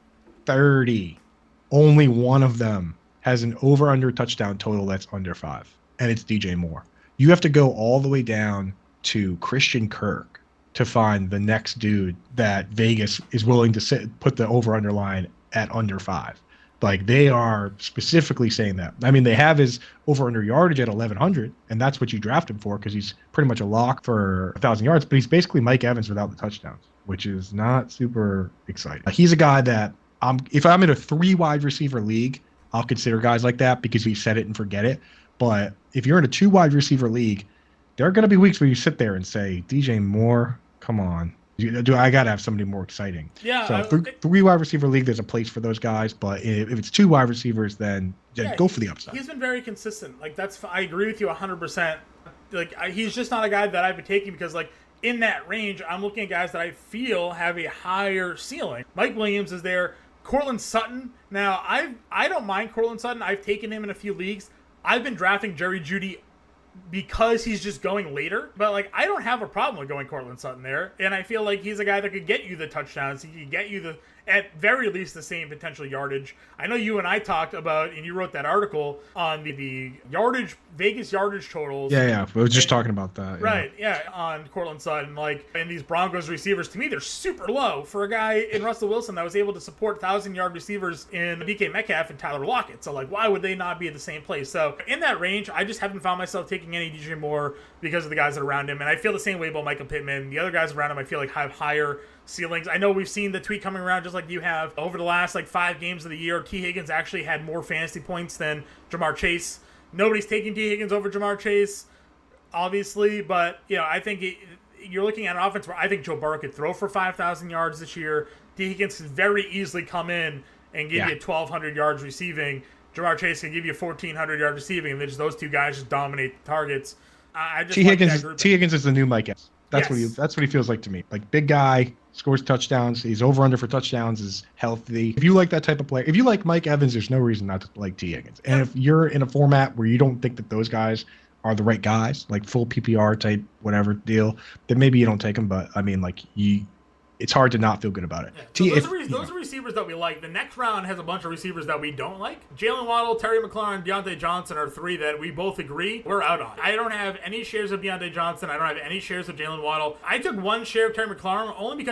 30, only one of them has an over-under touchdown total that's under 5, and it's DJ Moore. You have to go all the way down to Christian Kirk to find the next dude that Vegas is willing to put the over-under line at under 5. Like, they are specifically saying that. I mean, they have his over-under yardage at 1,100, and that's what you draft him for because he's pretty much a lock for 1,000 yards, but he's basically Mike Evans without the touchdowns, which is not super exciting. He's a guy that if I'm in a 3 wide receiver league, I'll consider guys like that because we set it and forget it. But if you're in a 2 wide receiver league, there are going to be weeks where you sit there and say, DJ Moore, come on. I got to have somebody more exciting. Yeah. So 3 wide receiver league, there's a place for those guys. But if it's 2 wide receivers, then go for the upside. He's been very consistent. Like, I agree with you 100%. Like, he's just not a guy that I've been taking because, like, in that range, I'm looking at guys that I feel have a higher ceiling. Mike Williams is there. Courtland Sutton. Now, I don't mind Courtland Sutton. I've taken him in a few leagues. I've been drafting Jerry Judy because he's just going later. But, like, I don't have a problem with going Courtland Sutton there. And I feel like he's a guy that could get you the touchdowns. He could get you at very least the same potential yardage. I know you and I talked about, and you wrote that article on the yardage, Vegas yardage totals. Yeah. We were just talking about that. Right, yeah, on Courtland Sutton. Like, and these Broncos receivers, to me, they're super low for a guy in Russell Wilson that was able to support 1,000-yard receivers in DK Metcalf and Tyler Lockett. So, like, why would they not be at the same place? So, in that range, I just haven't found myself taking any DJ Moore because of the guys that are around him. And I feel the same way about Michael Pittman. The other guys around him, I feel like, have higher ceilings. I know we've seen the tweet coming around just like you have. Over the last 5 games of the year, T. Higgins actually had more fantasy points than Jamar Chase. Nobody's taking T. Higgins over Jamar Chase, obviously, but I think you're looking at an offense where I think Joe Burrow could throw for 5,000 yards this year. T. Higgins can very easily come in and give you 1,200 yards receiving. Jamar Chase can give you 1,400 yards receiving, and those two guys just dominate the targets. I just T. Higgins is the new Mike Evans. That's what he feels like to me. Like, big guy, scores touchdowns. He's over under for touchdowns, is healthy. If you like that type of player, if you like Mike Evans, there's no reason not to like T. Higgins. And if you're in a format where you don't think that those guys are the right guys, like full PPR type whatever deal, then maybe you don't take them. But I mean, it's hard to not feel good about it. Yeah. So those are receivers that we like. The next round has a bunch of receivers that we don't like. Jalen Waddle, Terry McLaurin, Deontay Johnson are 3 that we both agree we're out on. I don't have any shares of Deontay Johnson. I don't have any shares of Jalen Waddle. I took 1 share of Terry McLaurin only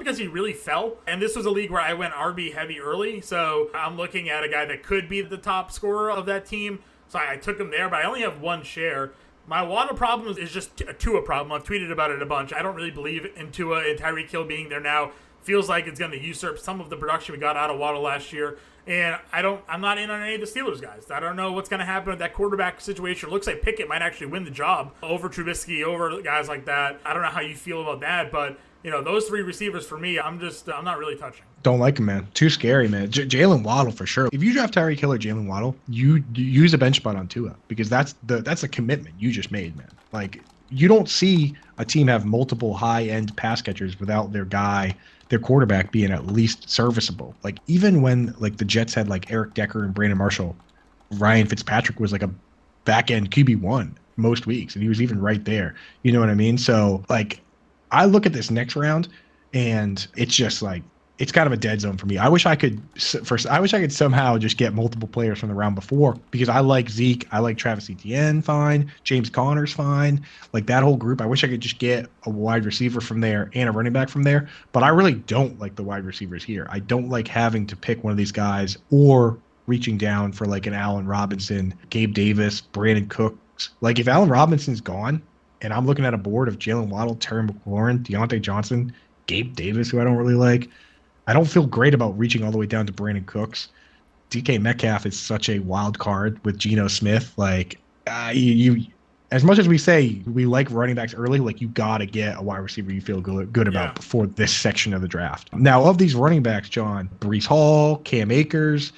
because he really fell. And this was a league where I went RB heavy early. So I'm looking at a guy that could be the top scorer of that team. So I took him there, but I only have 1 share. My Waddle problem is just a Tua problem. I've tweeted about it a bunch. I don't really believe in Tua and Tyreek Hill being there now. Feels like it's going to usurp some of the production we got out of Waddle last year. And I'm not in on any of the Steelers guys. I don't know what's going to happen with that quarterback situation. It looks like Pickett might actually win the job over Trubisky, over guys like that. I don't know how you feel about that, but those 3 receivers for me, I'm not really touching. Don't like him, man. Too scary, man. Jalen Waddle for sure. If you draft Tyreek Hill or Jalen Waddle, you use a bench spot on Tua because that's a commitment you just made, man. Like, you don't see a team have multiple high-end pass catchers without their quarterback being at least serviceable. Like, even when the Jets had Eric Decker and Brandon Marshall, Ryan Fitzpatrick was a back-end QB1 most weeks, and he was even right there. You know what I mean? So I look at this next round, and it's just it's kind of a dead zone for me. I wish I could somehow just get multiple players from the round before because I like Zeke, I like Travis Etienne fine, James Conner's fine, that whole group. I wish I could just get a wide receiver from there and a running back from there, but I really don't like the wide receivers here. I don't like having to pick one of these guys or reaching down for an Allen Robinson, Gabe Davis, Brandon Cooks. If Allen Robinson's gone and I'm looking at a board of Jalen Waddle, Terry McLaurin, Deontay Johnson, Gabe Davis, who I don't really like, I don't feel great about reaching all the way down to Brandon Cooks. DK Metcalf is such a wild card with Geno Smith. You as much as we say we like running backs early, you got to get a wide receiver you feel good about before this section of the draft. Now, of these running backs, John, Breece Hall, Cam Akers,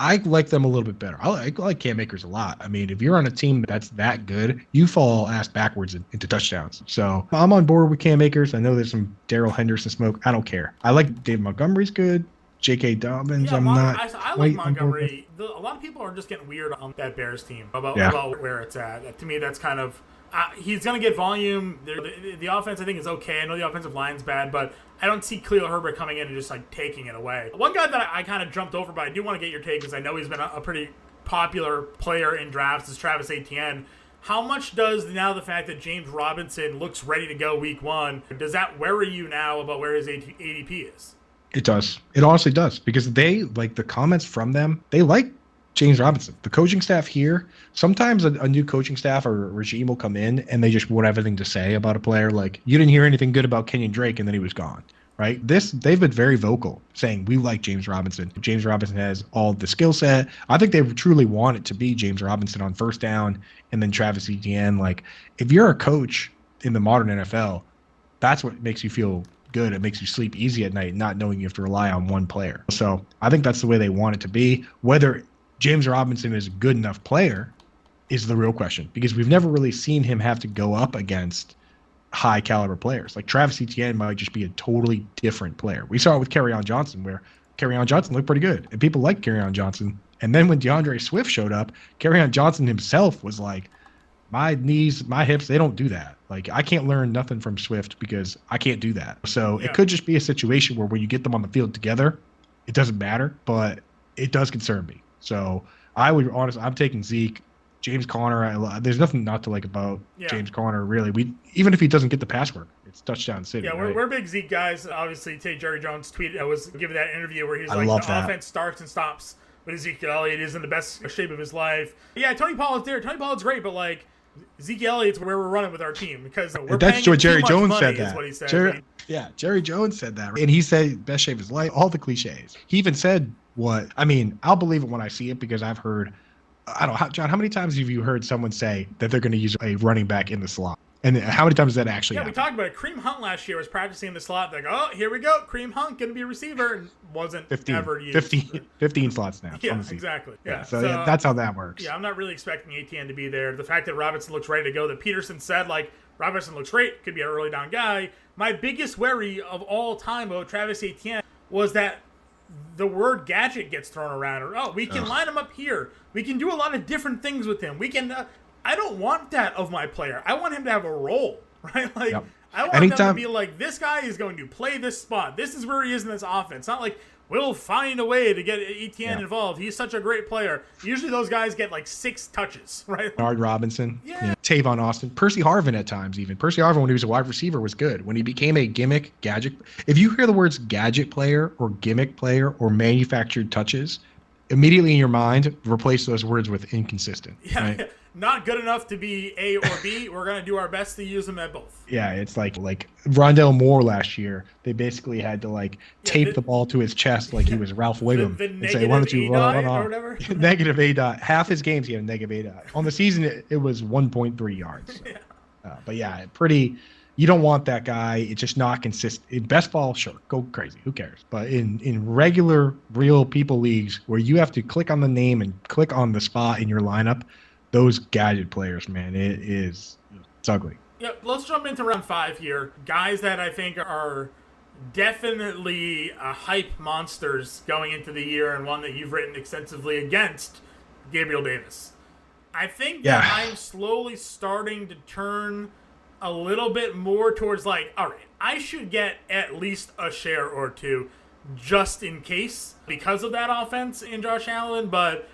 I like them a little bit better. I like Cam Akers a lot. I mean, if you're on a team that's that good, you fall ass backwards into touchdowns. So I'm on board with Cam Akers. I know there's some Darrell Henderson smoke. I don't care. I like Dave Montgomery's good. J.K. Dobbins, I like Montgomery. A lot of people are just getting weird on that Bears team about where it's at. To me, that's kind of he's going to get volume. The offense, I think, is okay. I know the offensive line's bad, but I don't see Khalil Herbert coming in and just taking it away. One guy that I kind of jumped over, but I do want to get your take because I know he's been a pretty popular player in drafts, is Travis Etienne. How much does now the fact that James Robinson looks ready to go week 1, does that worry you now about where his ADP is? It does. It honestly does because they the comments from them. They like James Robinson. The coaching staff here, sometimes a new coaching staff or regime will come in and they just won't have anything to say about a player. You didn't hear anything good about Kenyon Drake and then he was gone, right? They've been very vocal saying we like James Robinson. James Robinson has all the skill set. I think they truly want it to be James Robinson on first down and then Travis Etienne. If you're a coach in the modern NFL, that's what makes you feel good. It makes you sleep easy at night, not knowing you have to rely on one player. So I think that's the way they want it to be. Whether James Robinson is a good enough player is the real question because we've never really seen him have to go up against high caliber players. Like Travis Etienne might just be a totally different player. We saw it with Kerryon Johnson, where Kerryon Johnson looked pretty good, and people liked Kerryon Johnson. And then when DeAndre Swift showed up, Kerryon Johnson himself was like, my knees, my hips, they don't do that. Like, I can't learn nothing from Swift because I can't do that. So it could just be a situation where when you get them on the field together, it doesn't matter, but it does concern me. So I'm taking Zeke. James Conner, there's nothing not to like about James Conner, really. Even if he doesn't get the pass work, it's touchdown city. Yeah, right? we're big Zeke guys. Obviously, Jerry Jones tweeted, I was giving that interview where he's like, the offense starts and stops with Ezekiel Elliott. Is in the best shape of his life. Yeah, Tony Pollard's there. Tony Pollard's great, but like, Zeke Elliott's where we're running with our team because we're that's paying what Jerry Jones money, said. That is what he said. Jerry Jones said that, and he said best shape of his life. All the cliches. He even said I'll believe it when I see it because I've heard. I don't know, John, how many times have you heard someone say that they're going to use a running back in the slot? And how many times does that actually happen? We talked about it. Kareem Hunt last year was practicing in the slot. Like, oh, here we go. Kareem Hunt going to be a receiver and wasn't ever used. 15 slot snaps. Yeah, exactly. Yeah. So that's how that works. Yeah, I'm not really expecting ATN to be there. The fact that Robinson looks ready to go, that Peterson said, like, Robinson looks great, could be an early down guy. My biggest worry of all time about Travis Etienne was that the word gadget gets thrown around, or we can line him up here. We can do a lot of different things with him. We can. I don't want that of my player. I want him to have a role, right? Like I want him to be like, this guy is going to play this spot. This is where he is in this offense. Not like we'll find a way to get ETN involved. He's such a great player. Usually those guys get like 6 touches, right? Bernard Robinson, Tavon Austin, Percy Harvin at times even. Percy Harvin, when he was a wide receiver, was good. When he became a gimmick, gadget. If you hear the words gadget player or gimmick player or manufactured touches, immediately in your mind, replace those words with inconsistent. Yeah. Right? Not good enough to be A or B. We're going to do our best to use them at both. Yeah, it's like Rondell Moore last year. They basically had to tape the ball to his chest like he was Ralph Wiggum. And say, why don't you run on? Or whatever? Negative A dot. Half his games he had a negative A dot. On the season, it was 1.3 yards. So. But yeah, you don't want that guy. It's just not consistent. In best ball, sure, go crazy. Who cares? But in regular, real people leagues where you have to click on the name and click on the spot in your lineup, those gadget players, man, it's ugly. Yeah, let's jump into round 5 here. Guys that I think are definitely hype monsters going into the year, and one that you've written extensively against, Gabriel Davis. I think that I'm slowly starting to turn a little bit more towards all right, I should get at least a share or two just in case because of that offense in Josh Allen, but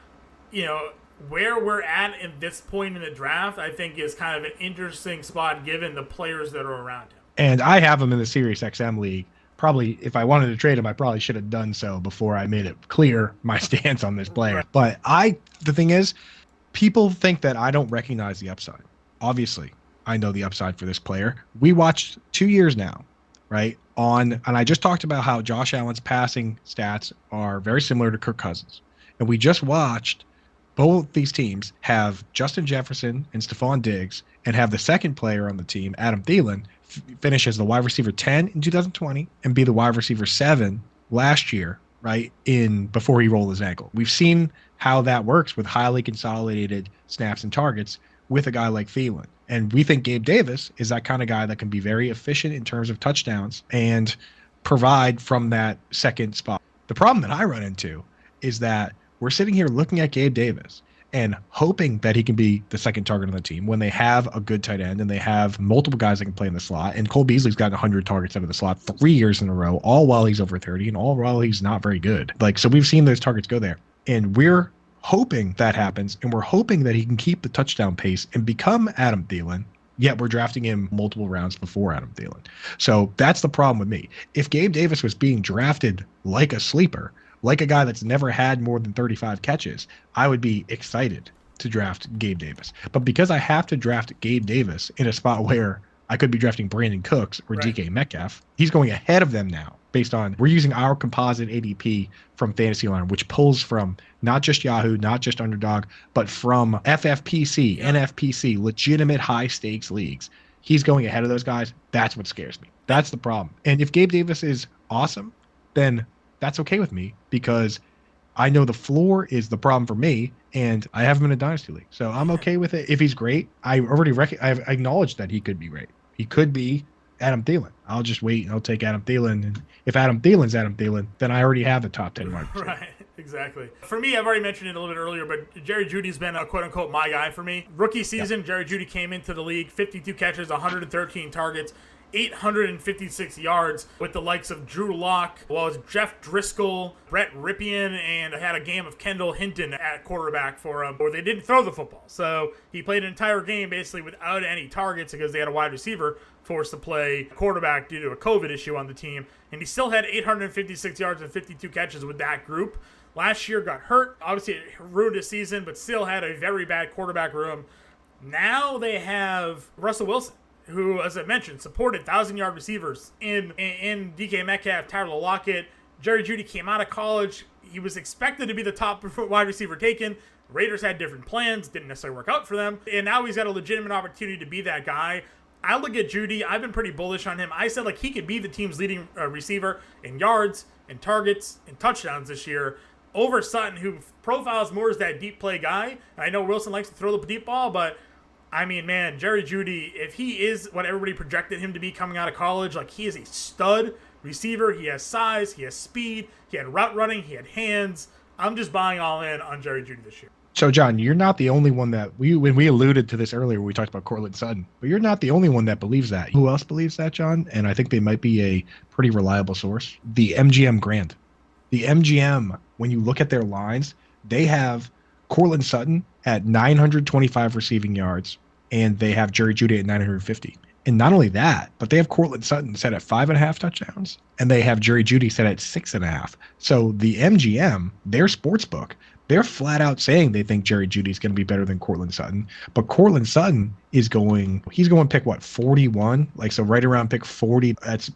where we're at this point in the draft, I think is kind of an interesting spot given the players that are around him. And I have him in the Sirius XM league. Probably, if I wanted to trade him, I probably should have done so before I made it clear my stance on this player. Right. But the thing is, people think that I don't recognize the upside. Obviously, I know the upside for this player. We watched 2 years now, right? And I just talked about how Josh Allen's passing stats are very similar to Kirk Cousins. And we just watched both these teams have Justin Jefferson and Stephon Diggs, and have the second player on the team, Adam Thielen, finish as the wide receiver 10 in 2020 and be the wide receiver 7 last year, right, before he rolled his ankle. We've seen how that works with highly consolidated snaps and targets with a guy like Thielen. And we think Gabe Davis is that kind of guy that can be very efficient in terms of touchdowns and provide from that second spot. The problem that I run into is that we're sitting here looking at Gabe Davis and hoping that he can be the second target on the team when they have a good tight end and they have multiple guys that can play in the slot. And Cole Beasley's gotten 100 targets out of the slot 3 years in a row, all while he's over 30 and all while he's not very good. So we've seen those targets go there. And we're hoping that happens, and we're hoping that he can keep the touchdown pace and become Adam Thielen, yet we're drafting him multiple rounds before Adam Thielen. So that's the problem with me. If Gabe Davis was being drafted like a sleeper, like a guy that's never had more than 35 catches, I would be excited to draft Gabe Davis. But because I have to draft Gabe Davis in a spot where I could be drafting Brandon Cooks or DK Metcalf, he's going ahead of them now based on we're using our composite ADP from Fantasy Line, which pulls from not just Yahoo, not just Underdog, but from FFPC, NFPC, legitimate high-stakes leagues. He's going ahead of those guys. That's what scares me. That's the problem. And if Gabe Davis is awesome, then that's okay with me because I know the floor is the problem for me, and I have him in a dynasty league. So I'm okay with it. If he's great, I've acknowledged that he could be great. He could be Adam Thielen. I'll just wait and I'll take Adam Thielen. And if Adam Thielen's Adam Thielen, then I already have the top 10 wide receiver. Right, exactly. For me, I've already mentioned it a little bit earlier, but Jerry Judy's been a quote-unquote my guy for me. Rookie season, Jerry Judy came into the league, 52 catches, 113 targets, 856 yards with the likes of Drew Lock, well as Jeff Driscoll, Brett Ripien, and had a game of Kendall Hinton at quarterback for him, where they didn't throw the football. So he played an entire game basically without any targets because they had a wide receiver forced to play quarterback due to a COVID issue on the team. And he still had 856 yards and 52 catches with that group. Last year got hurt. Obviously, it ruined his season, but still had a very bad quarterback room. Now they have Russell Wilson, who, as I mentioned, supported 1,000-yard receivers in DK Metcalf, Tyler Lockett. Jerry Judy came out of college. He was expected to be the top wide receiver taken. Raiders had different plans, didn't necessarily work out for them. And now he's got a legitimate opportunity to be that guy. I look at Judy. I've been pretty bullish on him. I said he could be the team's leading receiver in yards, in targets, in touchdowns this year over Sutton, who profiles more as that deep play guy. And I know Wilson likes to throw the deep ball, but I mean, man, Jerry Judy, if he is what everybody projected him to be coming out of college, he is a stud receiver. He has size, he has speed, he had route running, he had hands. I'm just buying all in on Jerry Judy this year. So, John, you're not the only one that when we alluded to this earlier, we talked about Courtland Sutton, but you're not the only one that believes that. Who else believes that, John? And I think they might be a pretty reliable source. The MGM Grand. The MGM, when you look at their lines, they have Courtland Sutton at 925 receiving yards, and they have Jerry Judy at 950. And not only that, but they have Courtland Sutton set at 5.5 touchdowns, and they have Jerry Judy set at 6.5. So the MGM, their sports book, they're flat out saying they think Jerry Judy's going to be better than Courtland Sutton. But Courtland Sutton he's going pick 41? So right around pick 40. That's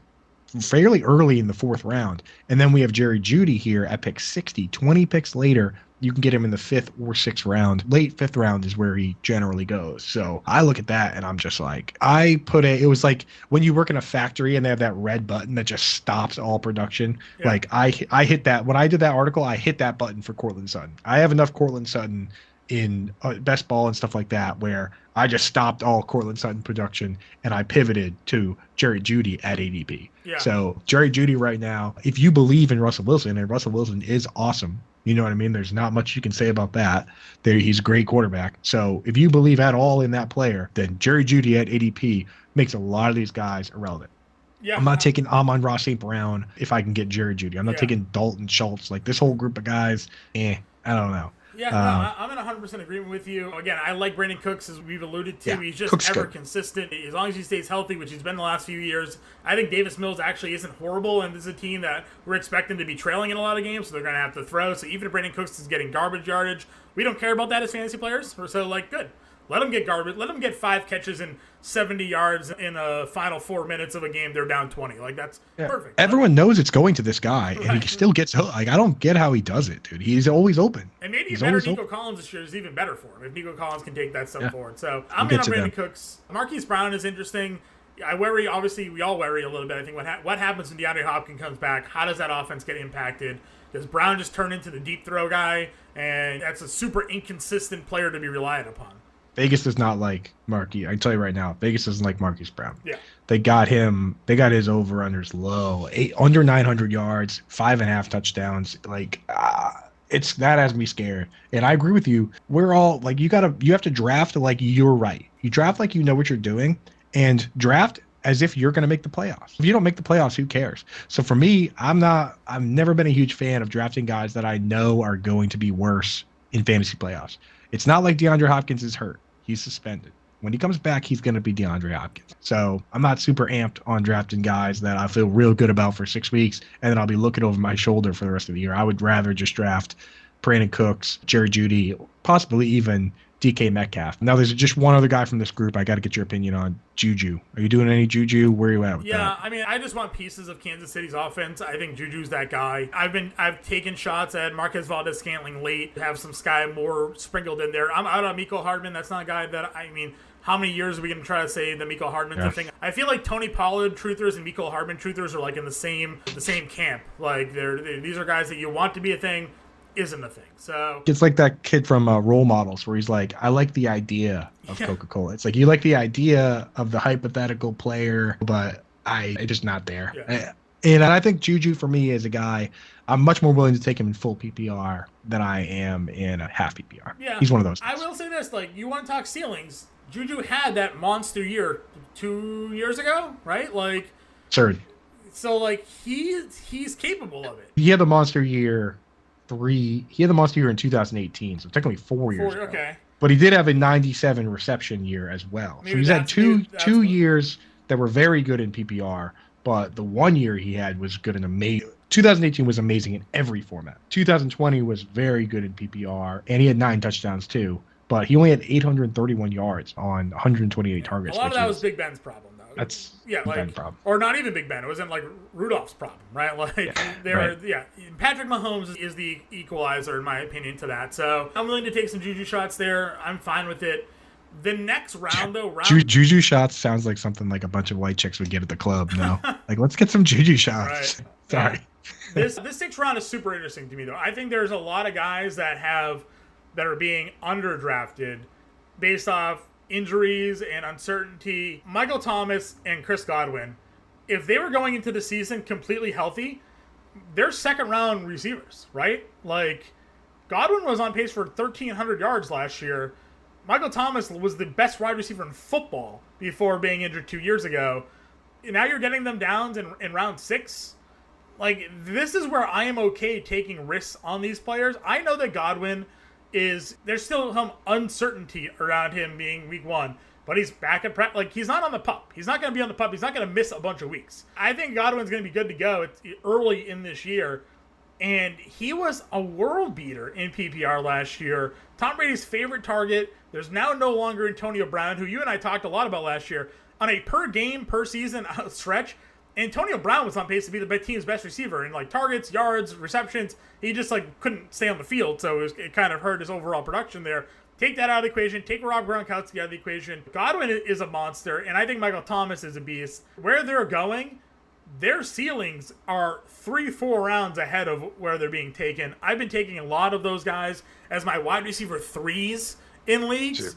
fairly early in the fourth round. And then we have Jerry Judy here at pick 60. 20 picks later, you can get him in the fifth or sixth round. Late fifth round is where he generally goes. So I look at that and I'm just it was like when you work in a factory and they have that red button that just stops all production. Yeah. I hit that. When I did that article, I hit that button for Courtland Sutton. I have enough Courtland Sutton in best ball and stuff like that where I just stopped all Courtland Sutton production and I pivoted to Jerry Judy at ADP. Yeah. So Jerry Judy right now, if you believe in Russell Wilson, and Russell Wilson is awesome, you know what I mean? There's not much you can say about that. He's a great quarterback. So if you believe at all in that player, then Jerry Judy at ADP makes a lot of these guys irrelevant. Yeah. I'm not taking Amon-Ra St. Brown if I can get Jerry Judy. I'm not taking Dalton Schultz. This whole group of guys, I don't know. Yeah, I'm in 100% agreement with you. Again, I like Brandon Cooks, as we've alluded to. Yeah, he's just Cook's ever good. Consistent. As long as he stays healthy, which he's been the last few years, I think Davis Mills actually isn't horrible, and this is a team that we're expecting to be trailing in a lot of games, so they're going to have to throw. So even if Brandon Cooks is getting garbage yardage, we don't care about that as fantasy players. So, good. Let him get garbage. Let him get 5 catches and 70 yards in a final 4 minutes of a game. They're down 20. That's perfect. Everyone knows it's going to this guy, and he still gets I don't get how he does it, dude. He's always open. And maybe a better Nico Collins this year is even better for him if Nico Collins can take that step forward. So I'm in on Brandon Cooks. Marquise Brown is interesting. I worry. Obviously, we all worry a little bit. I think what happens when DeAndre Hopkins comes back? How does that offense get impacted? Does Brown just turn into the deep throw guy? And that's a super inconsistent player to be relied upon. Vegas does not like Marquise. I can tell you right now, Vegas doesn't like Marquise Brown. Yeah. They got his over-unders low. Under 900 yards, 5.5 touchdowns. That has me scared. And I agree with you. We're all you have to draft you're right. You draft like you know what you're doing, and draft as if you're going to make the playoffs. If you don't make the playoffs, who cares? So for me, I've never been a huge fan of drafting guys that I know are going to be worse in fantasy playoffs. It's not like DeAndre Hopkins is hurt. He's suspended. When he comes back, he's going to be DeAndre Hopkins. So I'm not super amped on drafting guys that I feel real good about for 6 weeks, and then I'll be looking over my shoulder for the rest of the year. I would rather just draft Brandon Cooks, Jerry Judy, possibly even DK Metcalf. Now, there's just one other guy from this group I got to get your opinion on, Juju. Are you doing any Juju? Where are you at with that? I mean, I just want pieces of Kansas City's offense. I think Juju's that guy. I've taken shots at Marquez Valdez-Scantling late, have some Sky Moore sprinkled in there. I'm out on Mecole Hardman. That's not a guy that, how many years are we going to try to say that Mecole Hardman's a thing? I feel like Tony Pollard truthers and Mecole Hardman truthers are in the same camp. These are guys that you want to be a thing. isn't a thing. So it's like that kid from Role Models where he's like, I like the idea of Coca-Cola. It's like you like the idea of the hypothetical player, but it's just not there. Yeah. And I think Juju for me is a guy I'm much more willing to take him in full PPR than I am in a half PPR. Yeah, he's one of those guys. I will say this: like, you want to talk ceilings? Juju had that monster year 2 years ago, right? Like, sure. So like he's capable of it. He had the monster year He had the monster year in 2018, so technically 4 years ago. Okay. But he did have a 97 reception year as well. Maybe so he's had two years that were very good in PPR, but the 1 year he had was good and amazing. 2018 was amazing in every format. 2020 was very good in PPR, and he had 9 touchdowns too. But he only had 831 yards on 128 targets. A lot of that was Big Ben's problem, though. That's Big Ben's problem. Or not even Big Ben. It wasn't like Rudolph's problem, right? Like Patrick Mahomes is the equalizer, in my opinion, to that. So I'm willing to take some Juju shots there. I'm fine with it. The next round, though, Juju shots sounds like something like a bunch of white chicks would get at the club. No, like let's get some Juju shots. Right. Sorry. This 6th round is super interesting to me, though. I think there's a lot of guys that are being underdrafted based off injuries and uncertainty. Michael Thomas and Chris Godwin, if they were going into the season completely healthy, they're 2nd round receivers, right? Like, Godwin was on pace for 1,300 yards last year. Michael Thomas was the best wide receiver in football before being injured 2 years ago. Now you're getting them down in round 6. Like, this is where I am okay taking risks on these players. I know that Godwin there's still some uncertainty around him being week 1, but he's back at prep. Like, he's not on the pup. He's not going to be on the pup. He's not going to miss a bunch of weeks. I think Godwin's going to be good to go. It's early in this year, and he was a world beater in PPR last year. Tom Brady's favorite target. There's now no longer Antonio Brown, who you and I talked a lot about last year. On a per game, per season stretch, Antonio Brown was on pace to be the team's best receiver in like targets, yards, receptions. He just like couldn't stay on the field, so it kind of hurt his overall production there. Take that out of the equation. Take Rob Gronkowski out of the equation. Godwin is a monster, and I think Michael Thomas is a beast. Where they're going, their ceilings are 3-4 rounds ahead of where they're being taken. I've been taking a lot of those guys as my wide receiver 3s in leagues.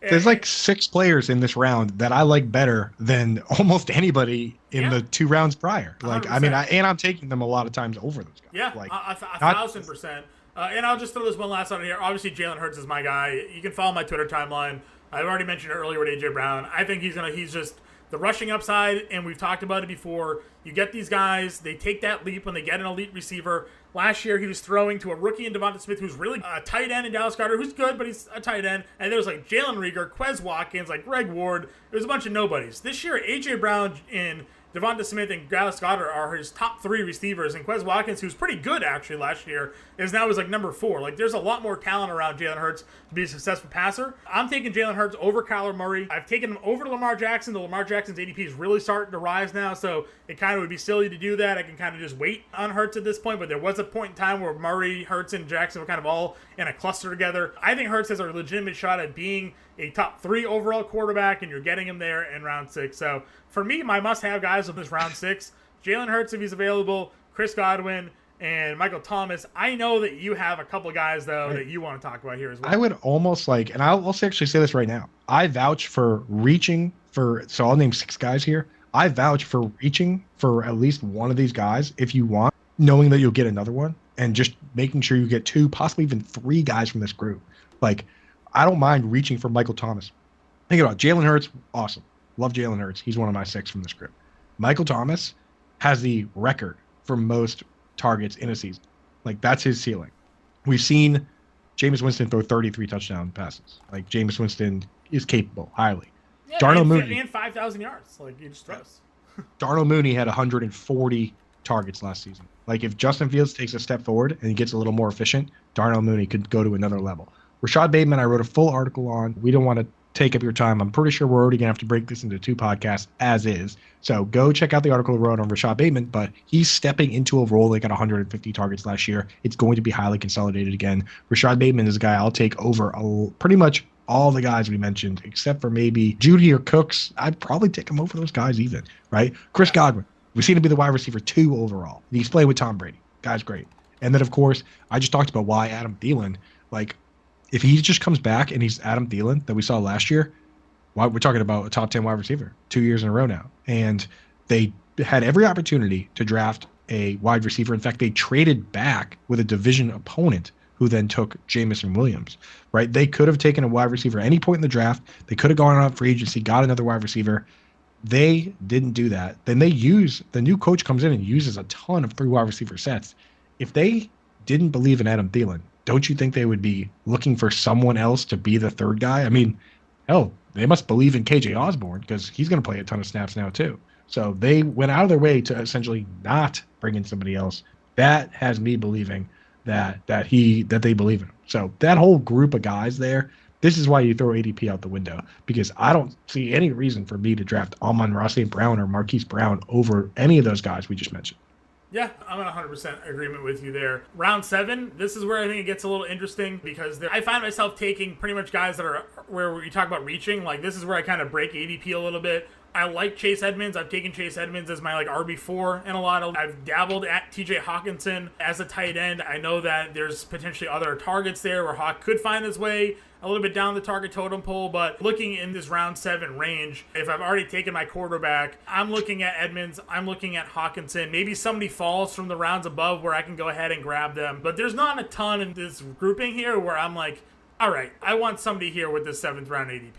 There's like 6 players in this round that I like better than almost anybody in the 2 rounds prior. Like, 100%. I mean, I'm taking them a lot of times over those guys. Yeah, like, 1,000%. And I'll just throw this one last one here. Obviously, Jalen Hurts is my guy. You can follow my Twitter timeline. I've already mentioned it earlier with AJ Brown. I think he's just the rushing upside, and we've talked about it before. You get these guys, they take that leap when they get an elite receiver. Last year, he was throwing to a rookie in Devonta Smith, who's really a tight end in Dallas Goedert, who's good, but he's a tight end. And there was like Jalen Reagor, Quez Watkins, like Greg Ward. There was a bunch of nobodies. This year, AJ Brown and Devonta Smith and Dallas Goedert are his top 3 receivers, and Quez Watkins, who's pretty good actually last year, is now like number 4. Like, there's a lot more talent around Jalen Hurts to be a successful passer. I'm taking Jalen Hurts over Kyler Murray. I've taken him over to Lamar Jackson. The Lamar Jackson's ADP is really starting to rise now, so it kind of would be silly to do that. I can kind of just wait on Hurts at this point, but there was a point in time where Murray, Hurts, and Jackson were kind of all in a cluster together. I think Hurts has a legitimate shot at being a top 3 overall quarterback, and you're getting him there in round 6. So for me, my must-have guys of this round 6, Jalen Hurts if he's available, Chris Godwin, and Michael Thomas. I know that you have a couple of guys, though, that you want to talk about here as well. I would almost like, and I'll actually say this right now, I vouch for reaching for, so I'll name 6 guys here. I vouch for reaching for at least one of these guys if you want, knowing that you'll get another one, and just making sure you get 2, possibly even 3 guys from this group. Like, I don't mind reaching for Michael Thomas. Think about it. Jalen Hurts, awesome. Love Jalen Hurts. He's one of my 6 from this group. Michael Thomas has the record for most targets in a season. Like, that's his ceiling. We've seen Jameis Winston throw 33 touchdown passes. Like, Jameis Winston is capable, highly. Yeah, Darnell Mooney. And 5,000 yards. Like, he just throws. Darnell Mooney had 140 targets last season. Like, if Justin Fields takes a step forward and he gets a little more efficient, Darnell Mooney could go to another level. Rashad Bateman, I wrote a full article on. We don't want to take up your time. I'm pretty sure we're already going to have to break this into 2 podcasts as is. So go check out the article I wrote on Rashad Bateman, but he's stepping into a role. They got 150 targets last year. It's going to be highly consolidated again. Rashad Bateman is a guy I'll take over pretty much all the guys we mentioned, except for maybe Judy or Cooks. I'd probably take him over those guys even, right? Chris Godwin. We've seen him be the wide receiver 2 overall. He's playing with Tom Brady. Guy's great. And then, of course, I just talked about why Adam Thielen, like, if he just comes back and he's Adam Thielen that we saw last year, why we're talking about a top 10 wide receiver 2 years in a row now. And they had every opportunity to draft a wide receiver. In fact, they traded back with a division opponent who then took Jamison Williams, right? They could have taken a wide receiver at any point in the draft. They could have gone on free agency, got another wide receiver. They didn't do that. Then the new coach comes in and uses a ton of 3 wide receiver sets. If they didn't believe in Adam Thielen, don't you think they would be looking for someone else to be the third guy? I mean, hell, they must believe in KJ Osborne because he's going to play a ton of snaps now too. So they went out of their way to essentially not bring in somebody else. That has me believing that they believe in him. So that whole group of guys there, this is why you throw ADP out the window, because I don't see any reason for me to draft Amon-Ra St. Brown or Marquise Brown over any of those guys we just mentioned. Yeah, I'm in 100% agreement with you there. Round 7, this is where I think it gets a little interesting because I find myself taking pretty much guys that are where you talk about reaching. Like, this is where I kind of break ADP a little bit. I like Chase Edmonds. I've taken Chase Edmonds as my RB4 in a lot of. I've dabbled at TJ Hawkinson as a tight end. I know that there's potentially other targets there where Hawk could find his way a little bit down the target totem pole, but looking in this round 7 range, if I've already taken my quarterback, I'm looking at Edmonds, I'm looking at Hawkinson. Maybe somebody falls from the rounds above where I can go ahead and grab them, but there's not a ton in this grouping here where I'm like, all right, I want somebody here with this 7th round ADP.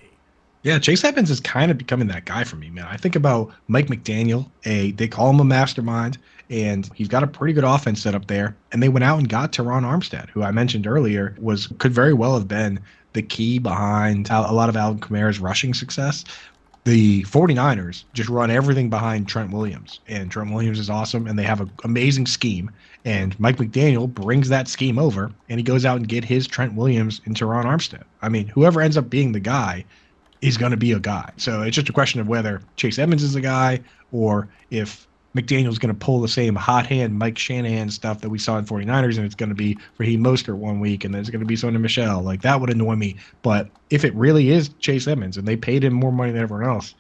Yeah, Chase Edmonds is kind of becoming that guy for me, man. I think about Mike McDaniel, they call him a mastermind, and he's got a pretty good offense set up there. And they went out and got Teron Armstead, who I mentioned earlier could very well have been the key behind a lot of Alvin Kamara's rushing success. The 49ers just run everything behind Trent Williams, and Trent Williams is awesome, and they have an amazing scheme. And Mike McDaniel brings that scheme over, and he goes out and get his Trent Williams and Teron Armstead. I mean, whoever ends up being the guy is going to be a guy. So it's just a question of whether Chase Edmonds is a guy or if McDaniel's going to pull the same hot hand Mike Shanahan stuff that we saw in 49ers, and it's going to be Raheem Mostert one week, and then it's going to be Sony Michel. Like, that would annoy me. But if it really is Chase Edmonds and they paid him more money than everyone else,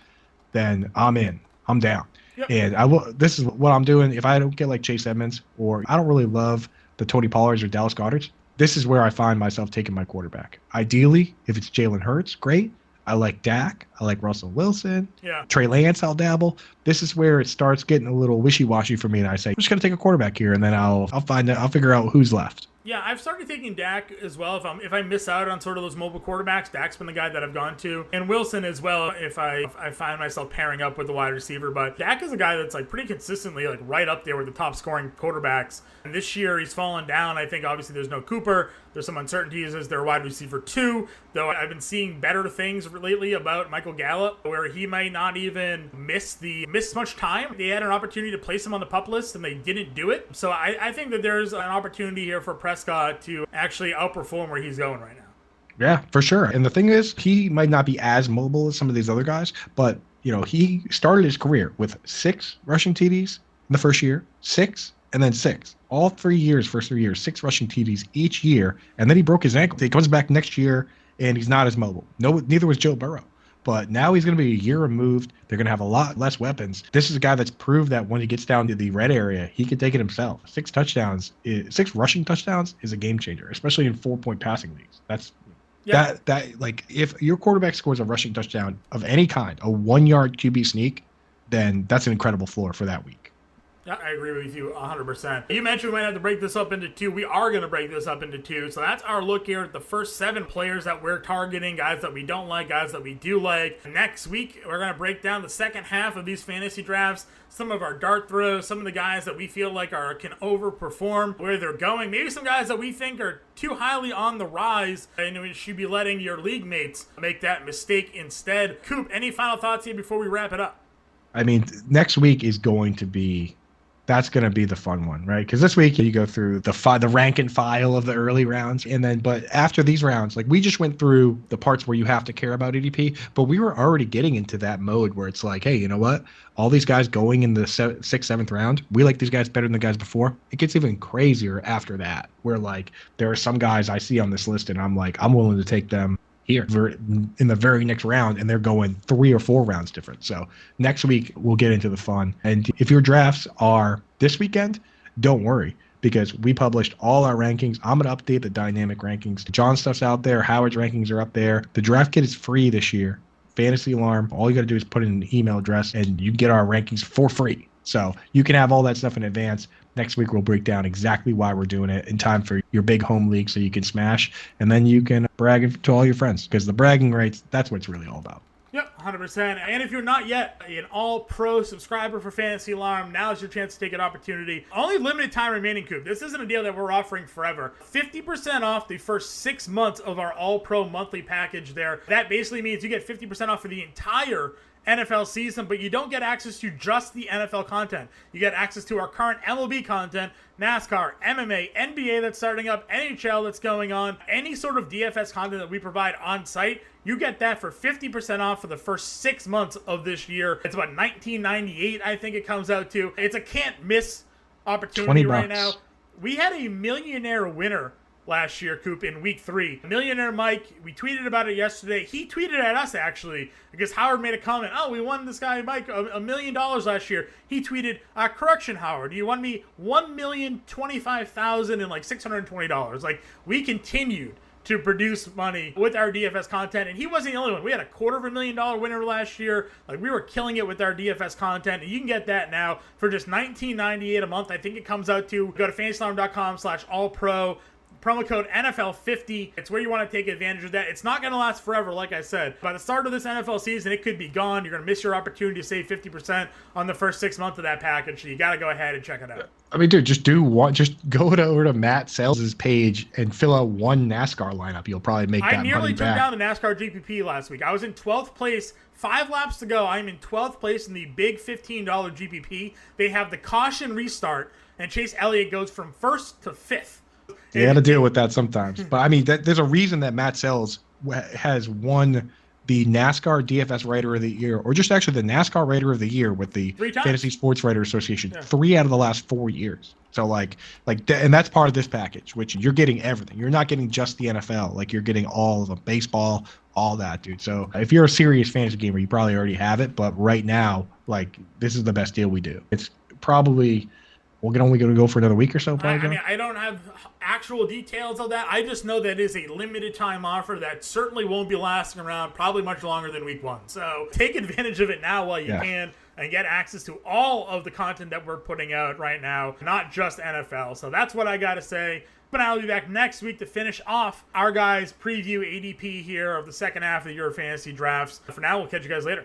then I'm in. I'm down. Yep. And this is what I'm doing. If I don't get like Chase Edmonds, or I don't really love the Tony Pollards or Dallas Goederts, this is where I find myself taking my quarterback. Ideally, if it's Jalen Hurts, great. I like Dak. I like Russell Wilson. Yeah. Trey Lance, I'll dabble. This is where it starts getting a little wishy-washy for me, and I say, I'm just going to take a quarterback here, and then I'll figure out who's left. Yeah, I've started taking Dak as well. If I miss out on sort of those mobile quarterbacks, Dak's been the guy that I've gone to, and Wilson as well. If I find myself pairing up with the wide receiver, but Dak is a guy that's pretty consistently right up there with the top scoring quarterbacks. And this year he's fallen down. I think obviously there's no Cooper. There's some uncertainties as their wide receiver 2. Though I've been seeing better things lately about Michael Gallup, where he might not even miss much time. They had an opportunity to place him on the PUP list, and they didn't do it. So I think that there's an opportunity here for Prescott to actually outperform where he's going right now. Yeah, for sure. And the thing is, he might not be as mobile as some of these other guys, but he started his career with 6 rushing TDs in the first year, 6, and then 6. All 3 years, first 3 years, 6 rushing TDs each year, and then he broke his ankle. He comes back next year, and he's not as mobile. No, neither was Joe Burrow. But now he's going to be a year removed. They're going to have a lot less weapons. This is a guy that's proved that when he gets down to the red area, he can take it himself. 6 rushing touchdowns is a game changer, especially in 4-point passing leagues. If your quarterback scores a rushing touchdown of any kind, a 1-yard QB sneak, then that's an incredible floor for that week. Yeah, I agree with you 100%. You mentioned we might have to break this up into 2. We are going to break this up into 2. So that's our look here at the first 7 players that we're targeting, guys that we don't like, guys that we do like. Next week, we're going to break down the second half of these fantasy drafts, some of our dart throws, some of the guys that we feel like can overperform, where they're going. Maybe some guys that we think are too highly on the rise, and we should be letting your league mates make that mistake instead. Coop, any final thoughts here before we wrap it up? I mean, next week is going to be... That's going to be the fun one, right? Because this week you go through the rank and file of the early rounds, but after these rounds, we just went through the parts where you have to care about ADP, but we were already getting into that mode where it's like, hey, you know what? All these guys going in the 6th, 7th round, we like these guys better than the guys before. It gets even crazier after that, where there are some guys I see on this list, and I'm willing to take them here in the very next round, and they're going 3 or 4 rounds different. So next week we'll get into the fun. And if your drafts are this weekend, don't worry. because we published all our rankings. I'm going to update the dynamic rankings. John's stuff's out there. Howard's rankings are up there. The draft kit is free this year. Fantasy Alarm. All you got to do is put in an email address and you get our rankings for free. So you can have all that stuff in advance. Next week, we'll break down exactly why we're doing it in time for your big home league so you can smash. And then you can brag to all your friends, because the bragging rights, that's what it's really all about. Yep, 100%. And if you're not yet an all-pro subscriber for Fantasy Alarm, now's your chance to take an opportunity. Only limited time remaining, Coop. This isn't a deal that we're offering forever. 50% off the first 6 months of our all-pro monthly package there. That basically means you get 50% off for the entire NFL season, but you don't get access to just the NFL content. You get access to our current MLB content, NASCAR, MMA, NBA that's starting up, NHL that's going on, any sort of DFS content that we provide on site. You get that for 50% off for the first 6 months of this year. It's about $19.98, I think it comes out to. It's a can't miss opportunity right now. We had a millionaire winner last year, Coop, in week 3. Millionaire Mike, we tweeted about it yesterday. He tweeted at us, actually, because Howard made a comment. Oh, we won this guy, Mike, $1 million last year. He tweeted, correction, Howard, you won me $1,025,000 and like $620. Like, we continued to produce money with our DFS content, and he wasn't the only one. We had a $250,000 winner last year. Like, we were killing it with our DFS content, and you can get that now for just $19.98 a month. I think it comes out to, go to fantasyalarm.com/allpro. Promo code NFL50. It's where you want to take advantage of that. It's not going to last forever, like I said. By the start of this NFL season, it could be gone. You're going to miss your opportunity to save 50% on the first 6 months of that package. So you got to go ahead and check it out. I mean, dude, just go over to Matt Sales' page and fill out one NASCAR lineup. You'll probably make that money back. I nearly took down the NASCAR GPP last week. I was in 12th place. 5 laps to go. I'm in 12th place in the big $15 GPP. They have the caution restart, and Chase Elliott goes from 1st to 5th. You got to deal with that sometimes. But, I mean, there's a reason that Matt Sells has won the NASCAR DFS Writer of the Year, or just actually the NASCAR Writer of the Year with the Fantasy Sports Writer Association 3 out of the last 4 years. So, and that's part of this package, which you're getting everything. You're not getting just the NFL. Like, you're getting all of the baseball, all that, dude. So, if you're a serious fantasy gamer, you probably already have it. But right now, like, this is the best deal we do. It's probably... We're only going to go for another week or so, probably. I mean, I don't have actual details of that. I just know that it is a limited time offer that certainly won't be lasting around probably much longer than week 1. So take advantage of it now while you can and get access to all of the content that we're putting out right now, not just NFL. So that's what I got to say. But I'll be back next week to finish off our guys' preview ADP here of the second half of the Euro Fantasy drafts. For now, we'll catch you guys later.